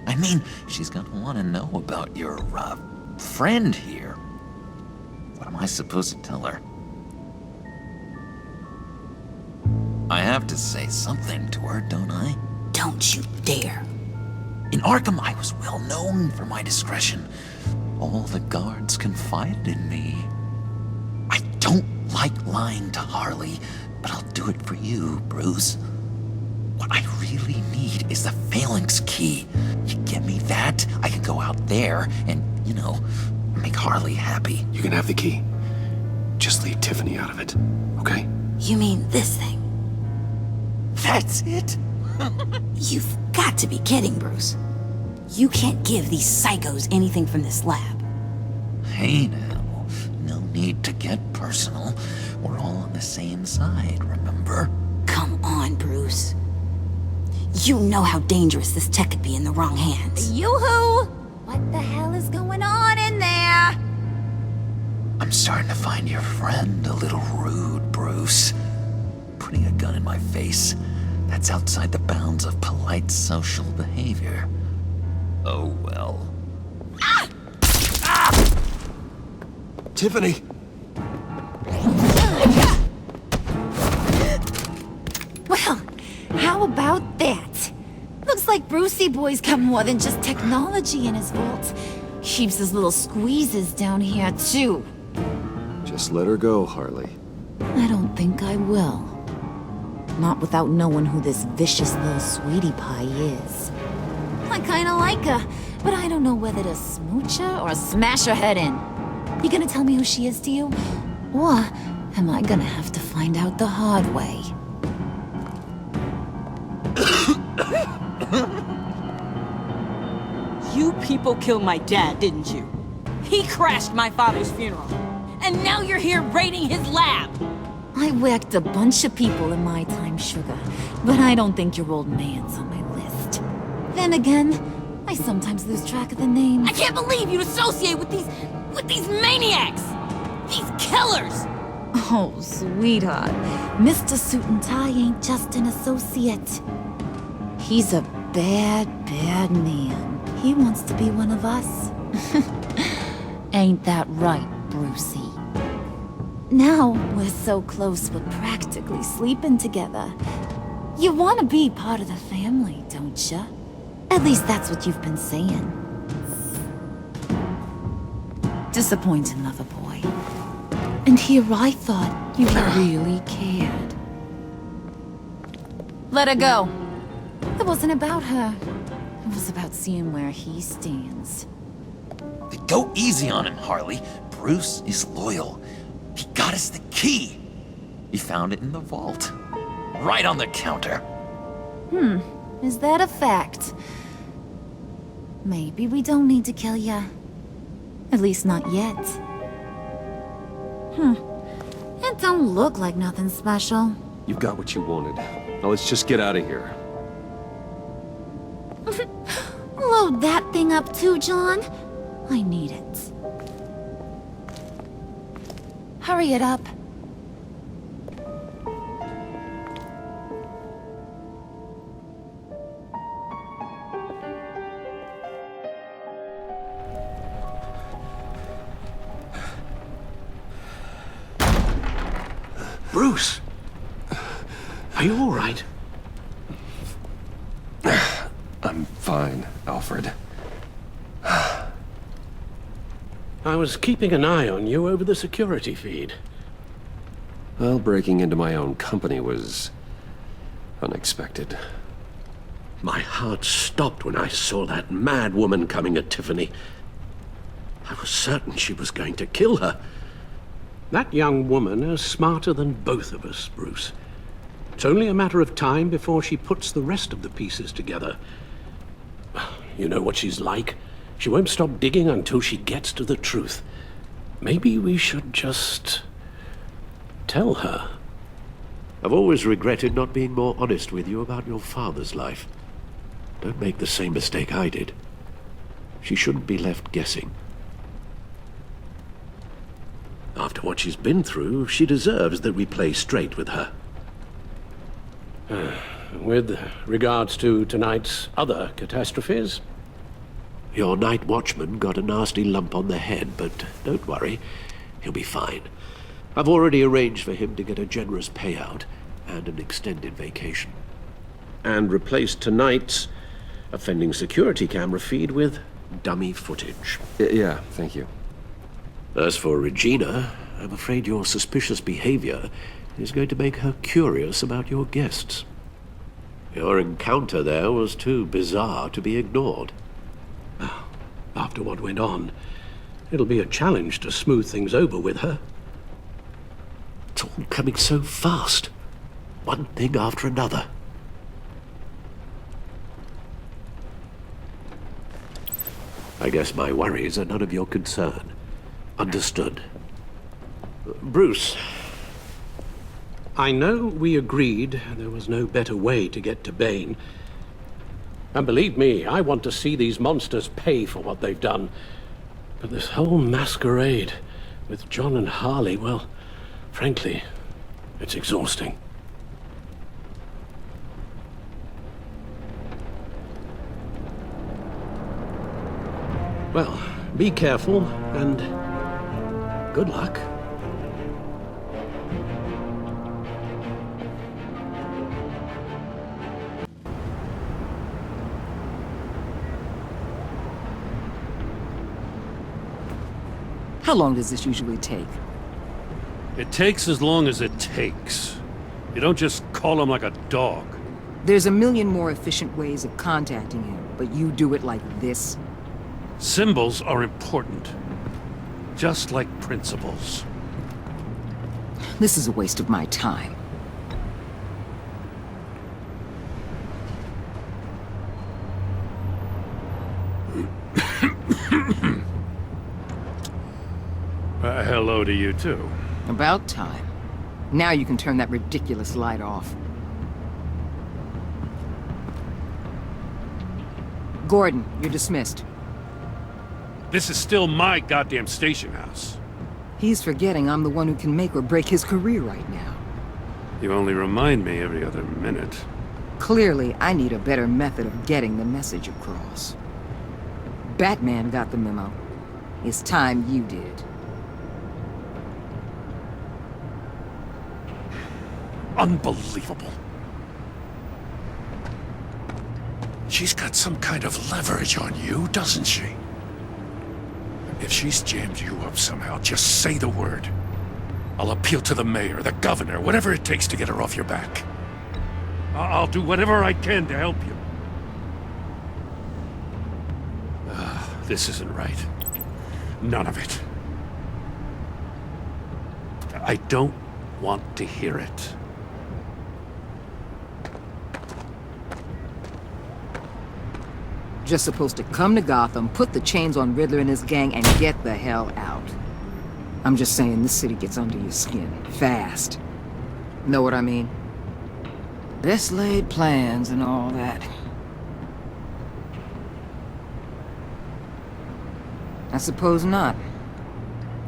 I mean, she's gonna want to know about your, friend here. What am I supposed to tell her? I have to say something to her, don't I?
Don't you dare.
In Arkham, I was well known for my discretion. All the guards confided in me. I don't like lying to Harley, but I'll do it for you, Bruce. What I really need is the phalanx key. You get me that, I can go out there and, make Harley happy.
You can have the key. Just leave Tiffany out of it, okay?
You mean this thing?
That's it?
You've got to be kidding, Bruce. You can't give these psychos anything from this lab.
Hey now, no need to get personal. We're all on the same side, remember?
Come on, Bruce. You know how dangerous this tech could be in the wrong hands.
Yoo-hoo! What the hell is going on in there?
I'm starting to find your friend a little rude, Bruce. Putting a gun in my face, that's outside the bounds of polite social behavior. Oh well.
Ah! Tiffany!
Well, how about that? Looks like Brucey Boy's got more than just technology in his vault. Keeps his little squeezes down here, too.
Just let her go, Harley.
I don't think I will. Not without knowing who this vicious little sweetie pie is. I kinda like her, but I don't know whether to smooch her or smash her head in. You gonna tell me who she is to you? Or am I gonna have to find out the hard way?
You people killed my dad, didn't you? He crashed my father's funeral. And now you're here raiding his lab!
I whacked a bunch of people in my time, Sugar, but I don't think your old man's on my list. Then again, I sometimes lose track of the names.
I can't believe you associate with these maniacs! These killers!
Oh, sweetheart, Mr. Suit and Tie ain't just an associate. He's a bad, bad man. He wants to be one of us. Ain't that right, Brucey? Now we're so close we're practically sleeping together. You want to be part of the family, don't you? At least that's what you've been saying. Disappointing, lover boy. And here I thought you really cared. Let her go. It wasn't about her. It was about seeing where he stands.
Go easy on him, Harley. Bruce is loyal. He got us the key. He found it in the vault. Right on the counter.
Is that a fact? Maybe we don't need to kill ya. At least not yet. It don't look like nothing special.
You got what you wanted. Now let's just get out of here.
Load that thing up too, John. I need it. Hurry it up.
Bruce! Are you all right?
I'm fine, Alfred.
I was keeping an eye on you over the security feed.
Well, breaking into my own company was unexpected.
My heart stopped when I saw that mad woman coming at Tiffany. I was certain she was going to kill her. That young woman is smarter than both of us, Bruce. It's only a matter of time before she puts the rest of the pieces together. You know what she's like. She won't stop digging until she gets to the truth. Maybe we should just tell her. I've always regretted not being more honest with you about your father's life. Don't make the same mistake I did. She shouldn't be left guessing. After what she's been through, she deserves that we play straight with her.
With regards to tonight's other catastrophes?
Your night watchman got a nasty lump on the head, but don't worry, he'll be fine. I've already arranged for him to get a generous payout and an extended vacation. And replaced tonight's offending security camera feed with dummy footage.
Yeah, thank you.
As for Regina, I'm afraid your suspicious behavior is going to make her curious about your guests. Your encounter there was too bizarre to be ignored.
After what went on, it'll be a challenge to smooth things over with her.
It's all coming so fast. One thing after another. I guess my worries are none of your concern. Understood. Bruce.
I know we agreed there was no better way to get to Bane. And believe me, I want to see these monsters pay for what they've done. But this whole masquerade with John and Harley, well, frankly, it's exhausting. Well, be careful, and good luck.
How long does this usually take?
It takes as long as it takes. You don't just call him like a dog.
There's a million more efficient ways of contacting him, but you do it like this?
Symbols are important. Just like principles.
This is a waste of my time.
Hello to you, too.
About time. Now you can turn that ridiculous light off. Gordon, you're dismissed.
This is still my goddamn station house.
He's forgetting I'm the one who can make or break his career right now.
You only remind me every other minute.
Clearly, I need a better method of getting the message across. Batman got the memo. It's time you did.
Unbelievable. She's got some kind of leverage on you, doesn't she? If she's jammed you up somehow, just say the word. I'll appeal to the mayor, the governor, whatever it takes to get her off your back. I'll do whatever I can to help you. This isn't right. None of it. I don't want to hear it.
Just supposed to come to Gotham, put the chains on Riddler and his gang, and get the hell out. I'm just saying, this city gets under your skin. Fast. Know what I mean? Best laid plans and all that. I suppose not.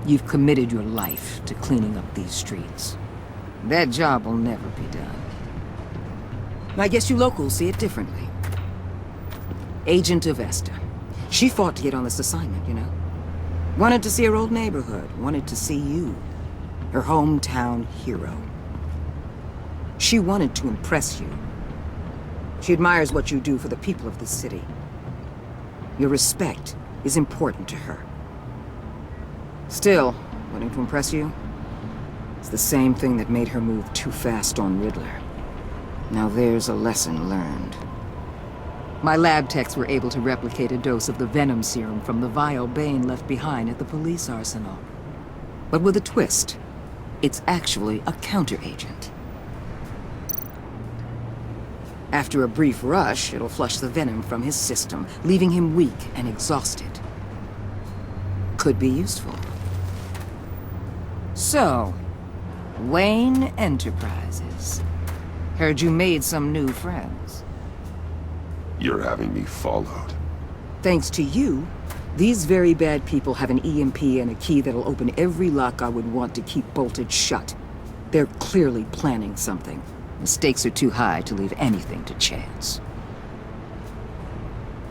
You've committed your life to cleaning up these streets. That job will never be done. I guess you locals see it differently. Agent of Esther. She fought to get on this assignment, you know? Wanted to see her old neighborhood. Wanted to see you. Her hometown hero. She wanted to impress you. She admires what you do for the people of the city. Your respect is important to her. Still, wanting to impress you? It's the same thing that made her move too fast on Riddler. Now there's a lesson learned. My lab techs were able to replicate a dose of the venom serum from the vial Bane left behind at the police arsenal. But with a twist. It's actually a counter-agent. After a brief rush, it'll flush the venom from his system, leaving him weak and exhausted. Could be useful. So, Wayne Enterprises. Heard you made some new friends.
You're having me followed.
Thanks to you, these very bad people have an EMP and a key that'll open every lock I would want to keep bolted shut. They're clearly planning something. The stakes are too high to leave anything to chance.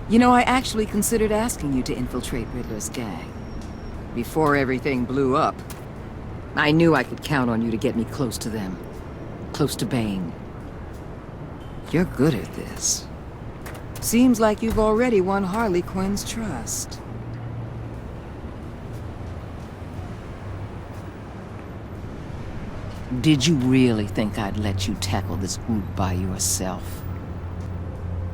You know, I actually considered asking you to infiltrate Riddler's gang. Before everything blew up, I knew I could count on you to get me close to them. Close to Bane. You're good at this. Seems like you've already won Harley Quinn's trust. Did you really think I'd let you tackle this group by yourself?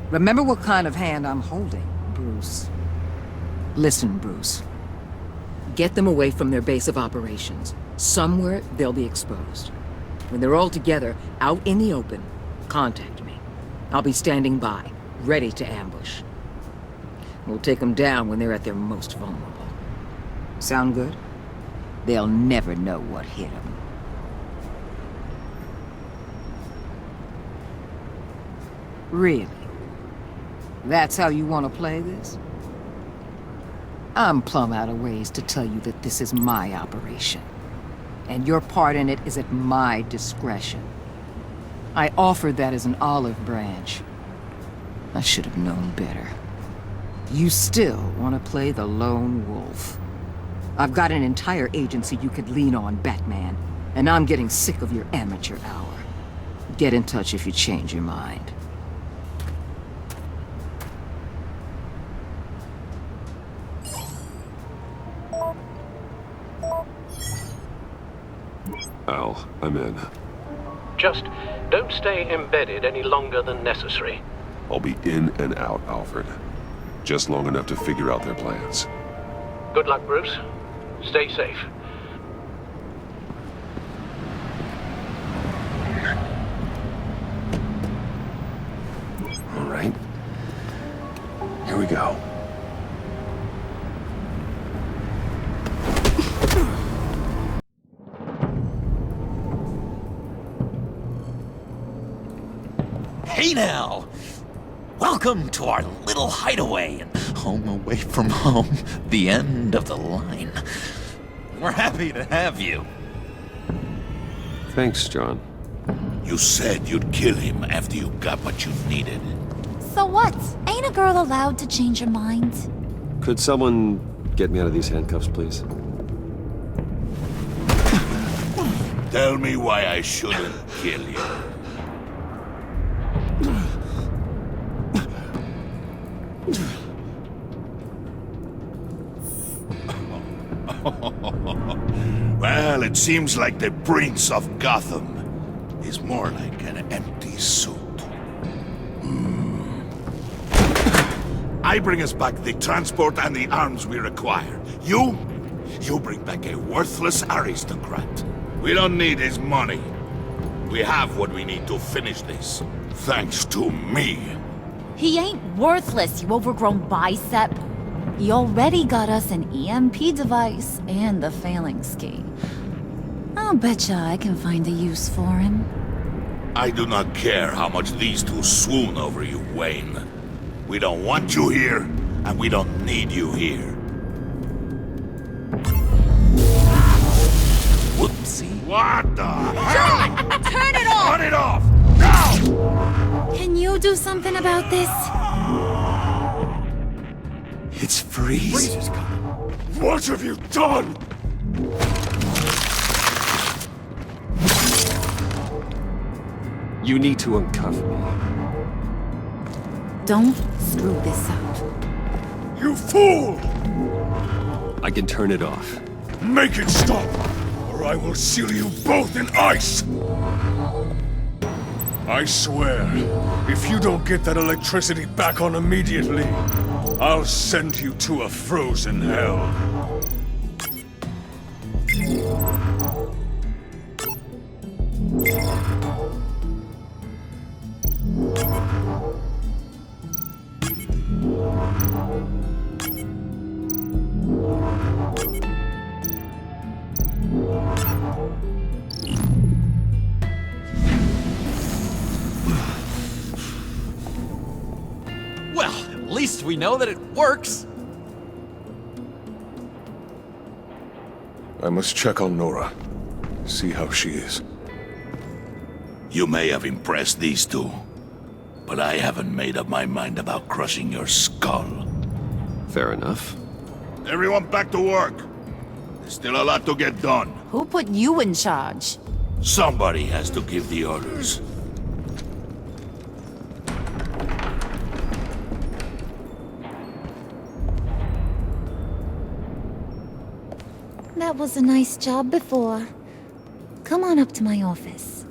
Remember what kind of hand I'm holding, Bruce. Listen, Bruce. Get them away from their base of operations. Somewhere they'll be exposed. When they're all together, out in the open, contact me. I'll be standing by, ready to ambush. We'll take them down when they're at their most vulnerable. Sound good? They'll never know what hit them. Really? That's how you want to play this? I'm plumb out of ways to tell you that this is my operation. And your part in it is at my discretion. I offered that as an olive branch. I should have known better. You still want to play the lone wolf. I've got an entire agency you could lean on, Batman. And I'm getting sick of your amateur hour. Get in touch if you change your mind.
Al, I'm in.
Just don't stay embedded any longer than necessary.
I'll be in and out, Alfred. Just long enough to figure out their plans.
Good luck, Bruce. Stay safe.
All right. Here we go.
Hey now! Welcome to our little hideaway and home away from home, the end of the line. We're happy to have you.
Thanks, John.
You said you'd kill him after you got what you needed.
So what? Ain't a girl allowed to change her mind?
Could someone get me out of these handcuffs, please?
Tell me why I shouldn't kill you. Well, it seems like the Prince of Gotham is more like an empty suit. I bring us back the transport and the arms we require. You bring back a worthless aristocrat. We don't need his money. We have what we need to finish this. Thanks to me.
He ain't worthless, you overgrown bicep. He already got us an EMP device and the phalanx key. I'll betcha I can find a use for him.
I do not care how much these two swoon over you, Wayne. We don't want you here, and we don't need you here. Whoopsie. What the hell?
John! Turn it off!
Turn it off! Now!
Can you do something about this?
It's Freeze.
What have you done?
You need to uncuff me.
Don't screw this up.
You fool!
I can turn it off.
Make it stop, or I will seal you both in ice!
I swear, if you don't get that electricity back on immediately, I'll send you to a frozen hell.
we know that it works.
I must check on Nora. See how she is.
You may have impressed these two, but I haven't made up my mind about crushing your skull.
Fair enough.
Everyone back to work. There's still a lot to get done.
Who put you in charge?
Somebody has to give the orders.
That was a nice job before. Come on up to my office.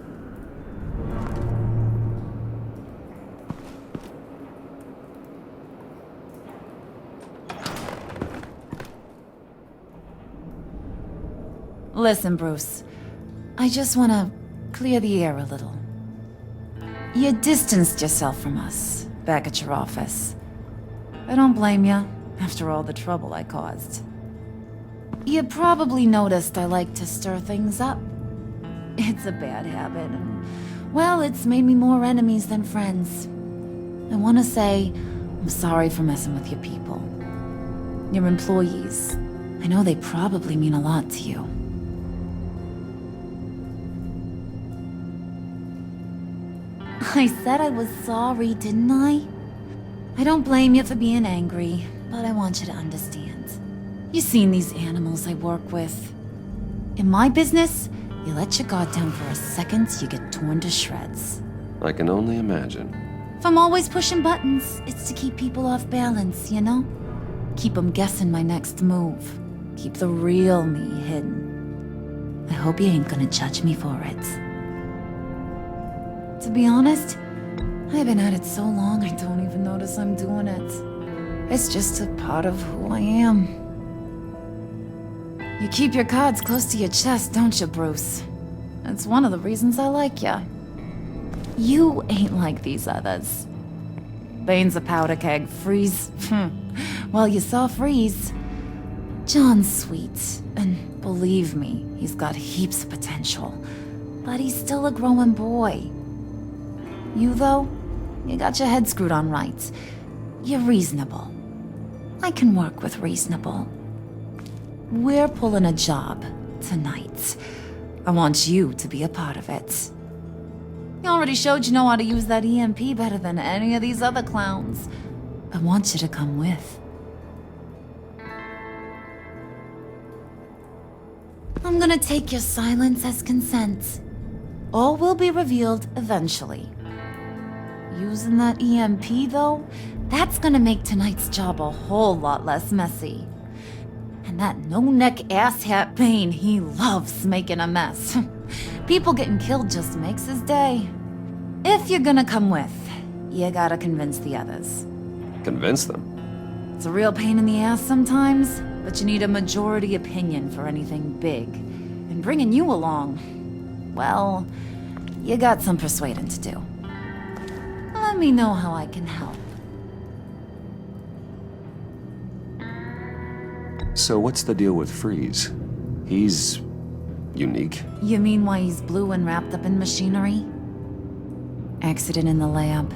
Listen, Bruce. I just want to clear the air a little. You distanced yourself from us back at your office. I don't blame you, after all the trouble I caused. You probably noticed I like to stir things up. It's a bad habit, and, well, it's made me more enemies than friends. I want to say I'm sorry for messing with your people. Your employees. I know they probably mean a lot to you.
I said I was sorry, didn't I?
I don't blame you for being angry, but I want you to understand. You've seen these animals I work with. In my business, you let your guard down for a second, you get torn to shreds.
I can only imagine.
If I'm always pushing buttons, it's to keep people off balance, you know? Keep them guessing my next move. Keep the real me hidden. I hope you ain't gonna judge me for it. To be honest, I've been at it so long I don't even notice I'm doing it. It's just a part of who I am. You keep your cards close to your chest, don't you, Bruce? That's one of the reasons I like ya. You ain't like these others. Bane's a powder keg, Freeze. Well, you saw Freeze. John's sweet, and believe me, he's got heaps of potential. But he's still a growing boy. You, though, you got your head screwed on right. You're reasonable. I can work with reasonable. We're pulling a job tonight. I want you to be a part of it. You already showed you know how to use that EMP better than any of these other clowns. I want you to come with. I'm gonna take your silence as consent. All will be revealed eventually. Using that EMP, though, that's gonna make tonight's job a whole lot less messy. And that no-neck asshat Bane, he loves making a mess. People getting killed just makes his day. If you're gonna come with, you gotta convince the others.
Convince them?
It's a real pain in the ass sometimes, but you need a majority opinion for anything big. And bringing you along, well, you got some persuading to do. Let me know how I can help.
So what's the deal with Freeze? He's unique.
You mean why he's blue and wrapped up in machinery? Accident in the lab.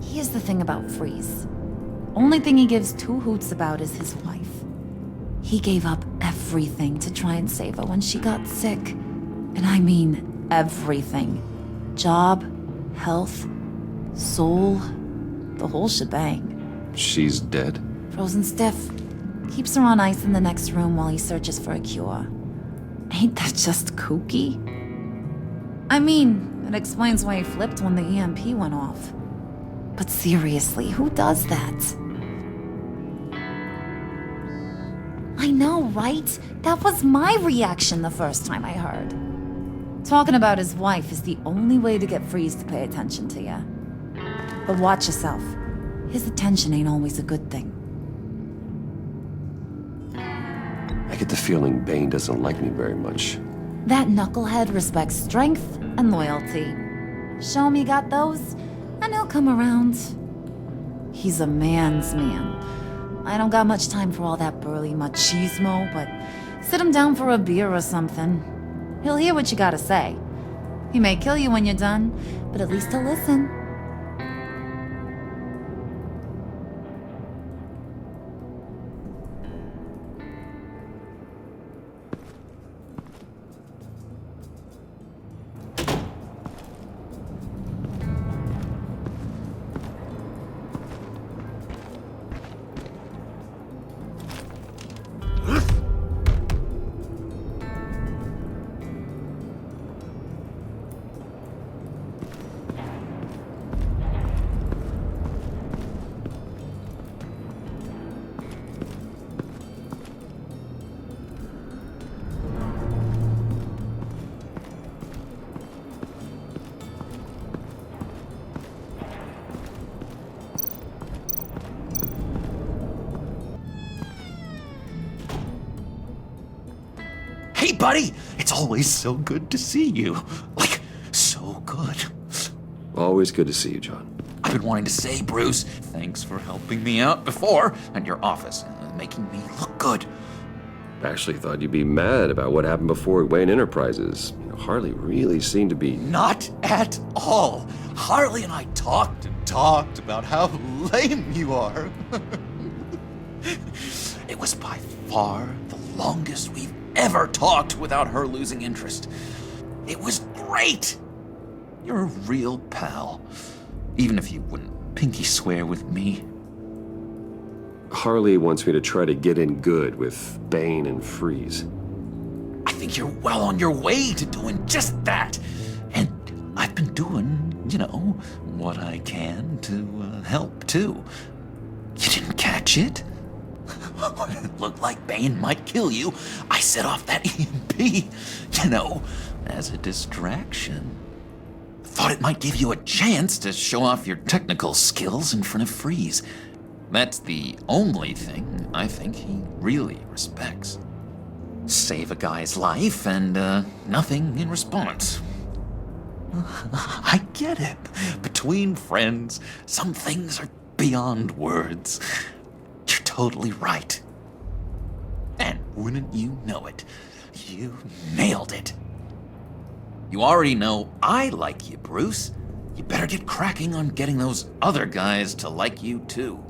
Here's the thing about Freeze. Only thing he gives two hoots about is his wife. He gave up everything to try and save her when she got sick. And I mean everything. Job, health, soul, the whole shebang.
She's dead?
Frozen stiff. Keeps her on ice in the next room while he searches for a cure. Ain't that just kooky? I mean, it explains why he flipped when the EMP went off. But seriously, who does that? I know, right? That was my reaction the first time I heard. Talking about his wife is the only way to get Freeze to pay attention to you. But watch yourself. His attention ain't always a good thing.
I get the feeling Bane doesn't like me very much.
That knucklehead respects strength and loyalty. Show him you got those, and he'll come around. He's a man's man. I don't got much time for all that burly machismo, but sit him down for a beer or something. He'll hear what you gotta say. He may kill you when you're done, but at least he'll listen.
buddy. It's always so good to see you. Like, so good.
Always good to see you, John.
I've been wanting to say, Bruce, thanks for helping me out before at your office and making me look good.
Actually thought you'd be mad about what happened before Wayne Enterprises. You know, Harley really seemed to be...
Not at all. Harley and I talked and talked about how lame you are. It was by far the longest we've ever talked without her losing interest. It was great. You're a real pal, even if you wouldn't pinky swear with me.
Harley wants me to try to get in good with Bane and Freeze.
I think you're well on your way to doing just that. And I've been doing, you know, what I can to help, too. You didn't catch it? When it looked like Bane might kill you, I set off that EMP, you know, as a distraction. Thought it might give you a chance to show off your technical skills in front of Freeze. That's the only thing I think he really respects. Save a guy's life and nothing in response. I get it. Between friends, some things are beyond words. You're totally right. And wouldn't you know it, you nailed it. You already know I like you, Bruce. You better get cracking on getting those other guys to like you, too.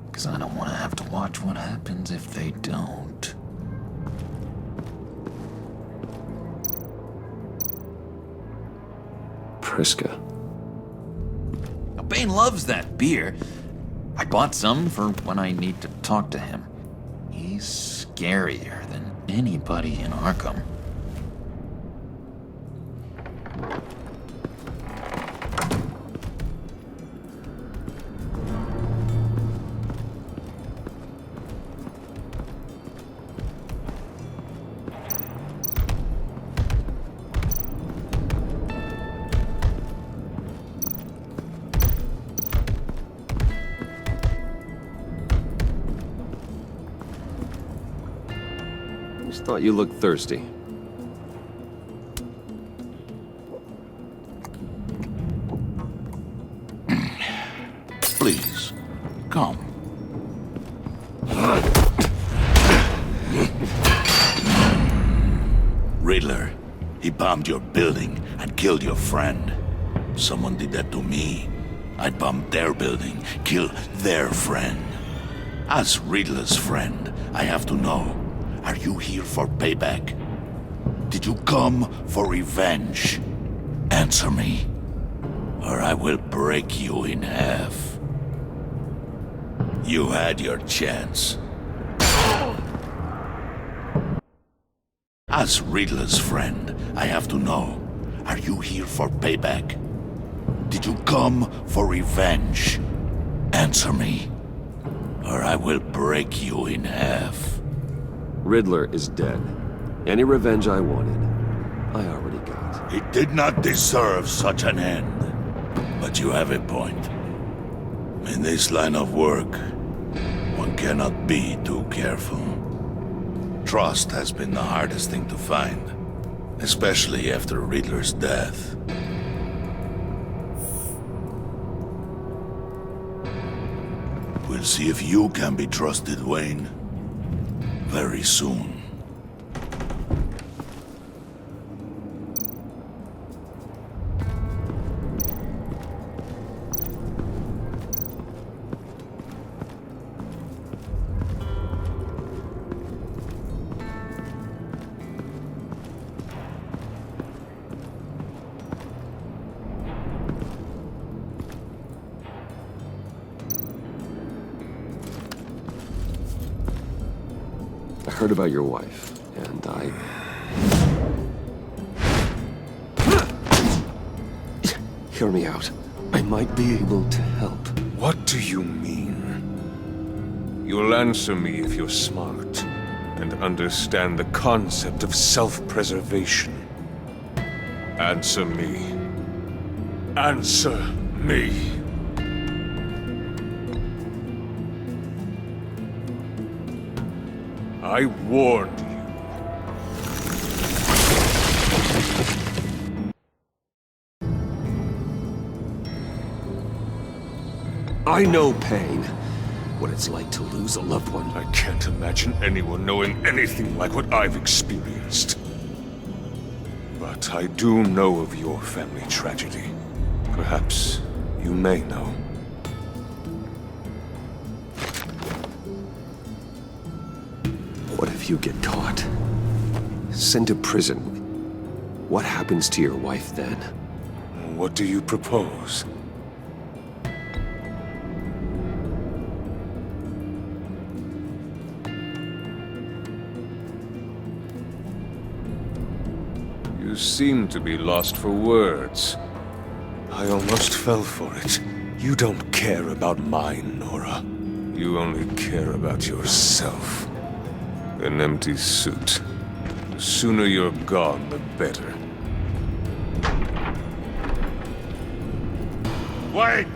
Because I don't want to have to watch what happens if they don't.
Priska.
Now, Bane loves that beer. I bought some for when I need to talk to him. He's scarier than anybody in Arkham.
Just thought you looked thirsty.
Please, come. Riddler, he bombed your building and killed your friend. Someone did that to me. I'd bomb their building, kill their friend. As Riddler's friend, I have to know, are you here for payback? Did you come for revenge? Answer me, or I will break you in half. You had your chance. As Riddler's friend, I have to know, are you here for payback? Did you come for revenge? Answer me, or I will break you in half.
Riddler is dead. Any revenge I wanted, I already got.
He did not deserve such an end. But you have a point. In this line of work, one cannot be too careful. Trust has been the hardest thing to find, especially after Riddler's death. We'll see if you can be trusted, Wayne. Very soon.
I heard about your wife, and Hear me out. I might be able to help.
What do you mean? You'll answer me if you're smart and understand the concept of self-preservation. Answer me. Answer me. I warned you.
I know pain. What it's like to lose a loved one.
I can't imagine anyone knowing anything like what I've experienced. But I do know of your family tragedy. Perhaps you may know.
What if you get caught? Sent to prison? What happens to your wife then?
What do you propose? You seem to be lost for words. I almost fell for it. You don't care about mine, Nora. You only care about yourself. An empty suit. The sooner you're gone, the better. Wait!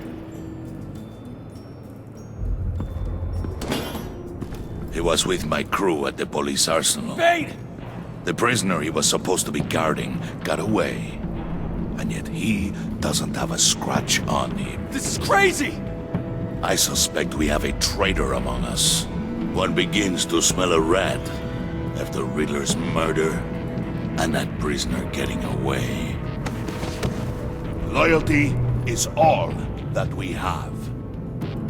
He was with my crew at the police arsenal.
Bane!
The prisoner he was supposed to be guarding got away. And yet he doesn't have a scratch on him.
This is crazy!
I suspect we have a traitor among us. One begins to smell a rat after Riddler's murder and that prisoner getting away. Loyalty is all that we have.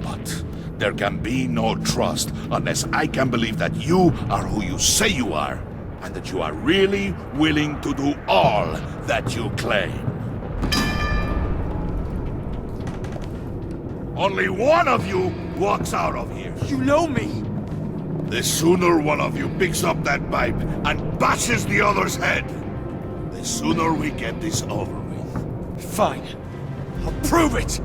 But there can be no trust unless I can believe that you are who you say you are, and that you are really willing to do all that you claim. Only one of you walks out of here.
You know me!
The sooner one of you picks up that pipe and bashes the other's head, the sooner we get this over with.
Fine. I'll prove it!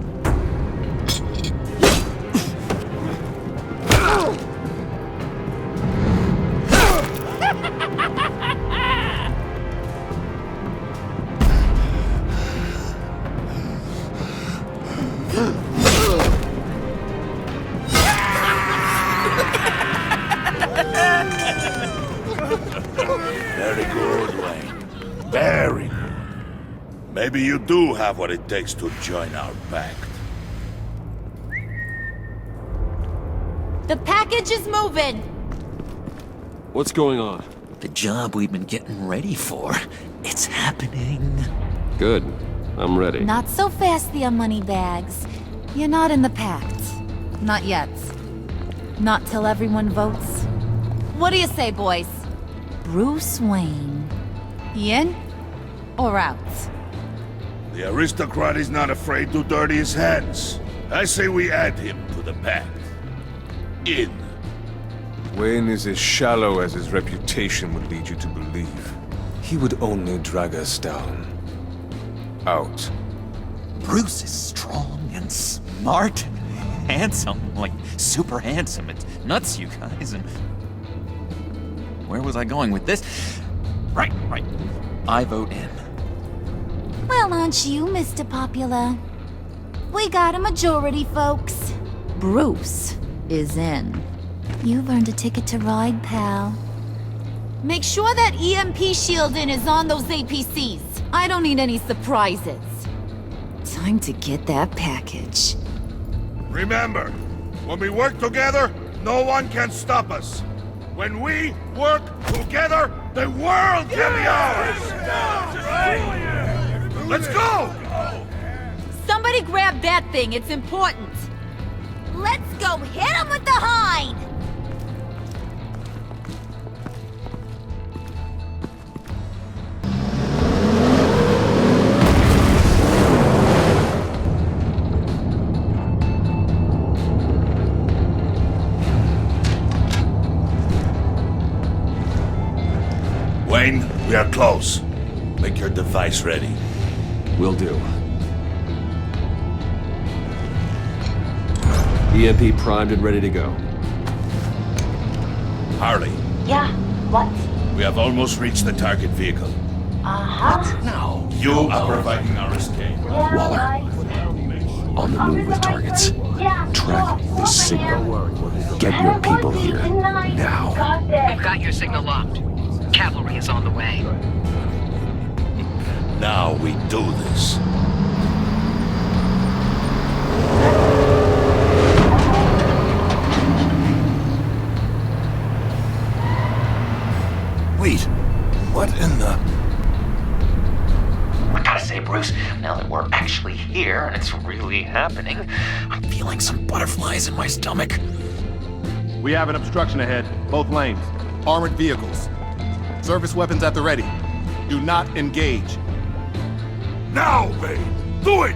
Very good, Wayne. Very good. Maybe you do have what it takes to join our pact.
The package is moving!
What's going on?
The job we've been getting ready for. It's happening.
Good. I'm ready.
Not so fast, the Moneybags. You're not in the Pact. Not yet. Not till everyone votes. What do you say, boys? Bruce Wayne. In or out?
The aristocrat is not afraid to dirty his hands. I say we add him to the pact. In.
Wayne is as shallow as his reputation would lead you to believe. He would only drag us down. Out.
Bruce is strong and smart and handsome. Like, super handsome. It's nuts, you guys. And where was I going with this? Right. I vote in.
Well, aren't you, Mr. Popular? We got a majority, folks. Bruce is in. You've earned a ticket to ride, pal. Make sure that EMP shielding is on those APCs. I don't need any surprises. Time to get that package.
Remember, when we work together, no one can stop us. When we work together, the world can be ours! Let's go!
Somebody grab that thing, it's important.
Let's go hit him with the hind!
Wayne, we are close. Make your device ready.
Will do. EMP primed and ready to go.
Harley,
Yeah, what?
we have almost reached the target vehicle.
Uh-huh.
Now, you are providing our escape.
Waller, on the move with targets. Track this signal. Get your people here, now.
We've got your signal locked. Cavalry is on the way.
Now we do this.
Wait, what in the...
I gotta say, Bruce, now that we're actually here and it's really happening, I'm feeling some butterflies in my stomach.
We have an obstruction ahead, both lanes. Armored vehicles. Service weapons at the ready. Do not engage.
Now, Bane! Do it!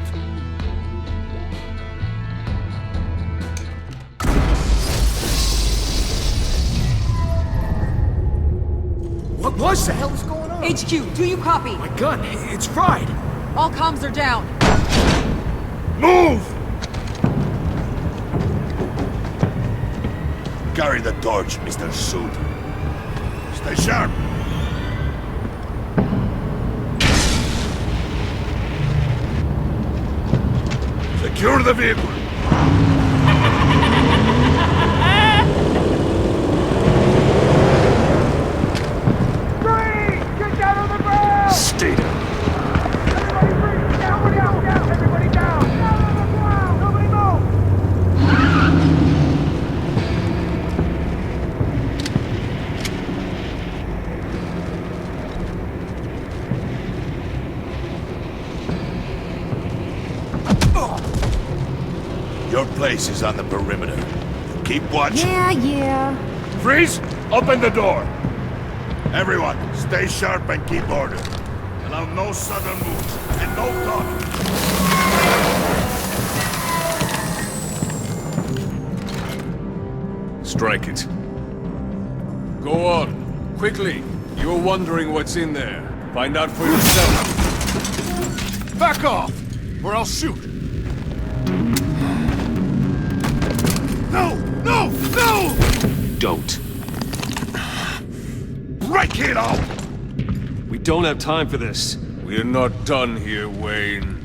What was that? What the hell is going on?
HQ, do you copy?
My gun, it's fried.
All comms are down.
Move! Carry the torch, Mr. Suit. Stay sharp. Secure the vehicle.
Get down on the ground!
Stay down.
Everybody down! Everybody down! Down on the ground! Nobody move!
Your place is on the perimeter. Keep watch.
Yeah.
Freeze! Open the door. Everyone, stay sharp and keep order. Allow no sudden moves and no talking.
Strike it. Go on. Quickly. You're wondering what's in there. Find out for yourself. Back off, or I'll shoot.
No! No! No!
Don't.
Break it out!
We don't have time for this.
We're not done here, Wayne.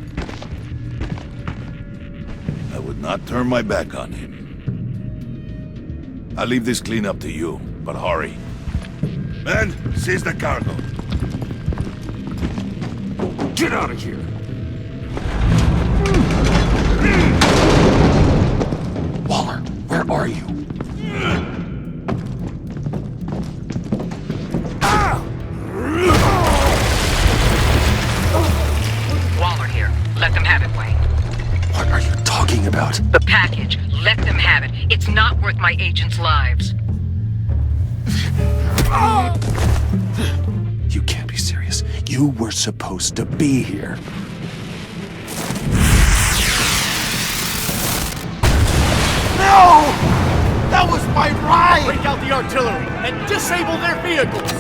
I would not turn my back on him. I'll leave this clean up to you, but hurry. Men, seize the cargo.
Get out of here! Waller, where are you?
Waller here. Let them have it, Wayne.
What are you talking about?
The package. Let them have it. It's not worth my agents' lives.
You can't be serious. You were supposed to be here.
No! That was my ride! Break out the artillery and disable their vehicles!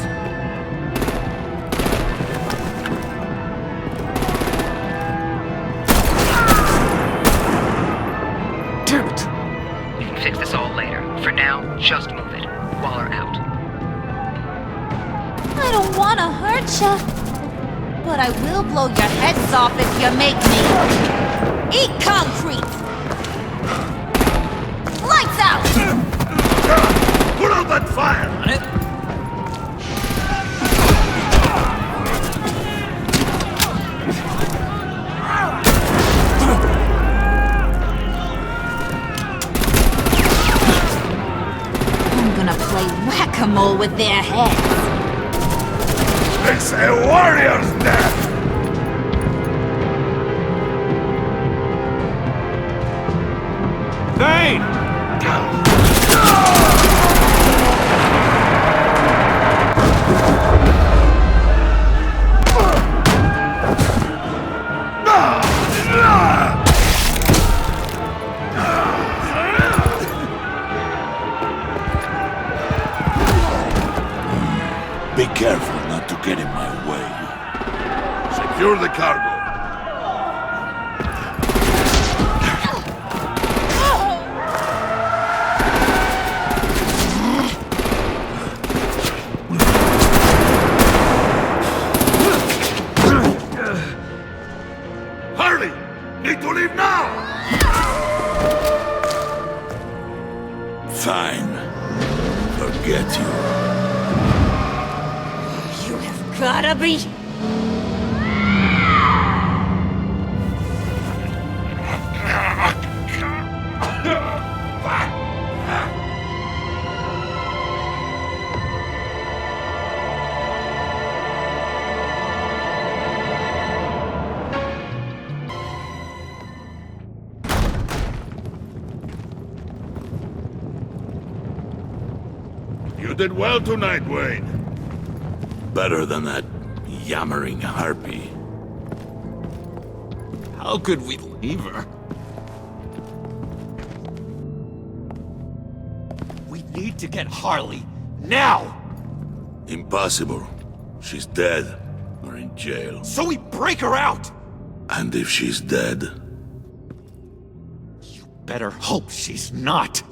Damn it! We can fix this all later. For now, just move it. Waller out.
I don't want to hurt ya, but I will blow your heads off if you make me. Eat concrete! Lights out!
Put out that fire!
I'm gonna play whack-a-mole with their heads.
It's a warrior's death!
Thane!
Be careful not to get in my way. Secure the cargo. Hurry! Need to leave now! Fine. Forget you.
You have gotta be...
You did well tonight, Wayne. Better than that yammering harpy.
How could we leave her? We need to get Harley, now!
Impossible. She's dead, or in jail.
So we break her out!
And if she's dead?
You better hope she's not.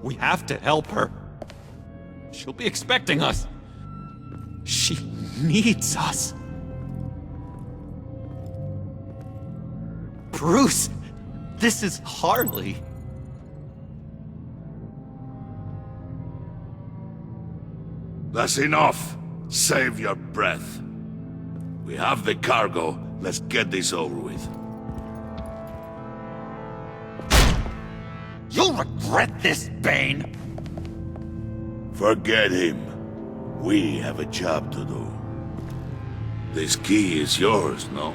We have to help her. She'll be expecting us. She needs us. Bruce, this is Harley.
That's enough. Save your breath. We have the cargo. Let's get this over with.
You'll regret this, Bane!
Forget him. We have a job to do. This key is yours, no?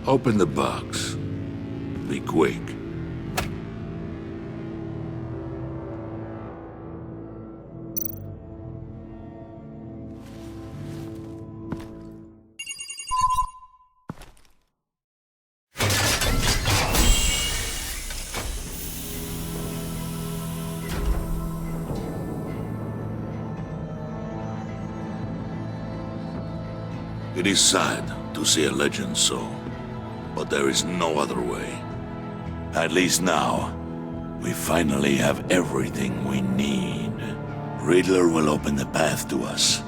Open the box. Be quick. It is sad to see a legend so, but there is no other way. At least now, we finally have everything we need. Riddler will open the path to us,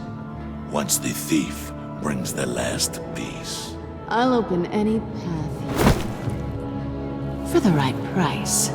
once the thief brings the last piece.
I'll open any path for the right price.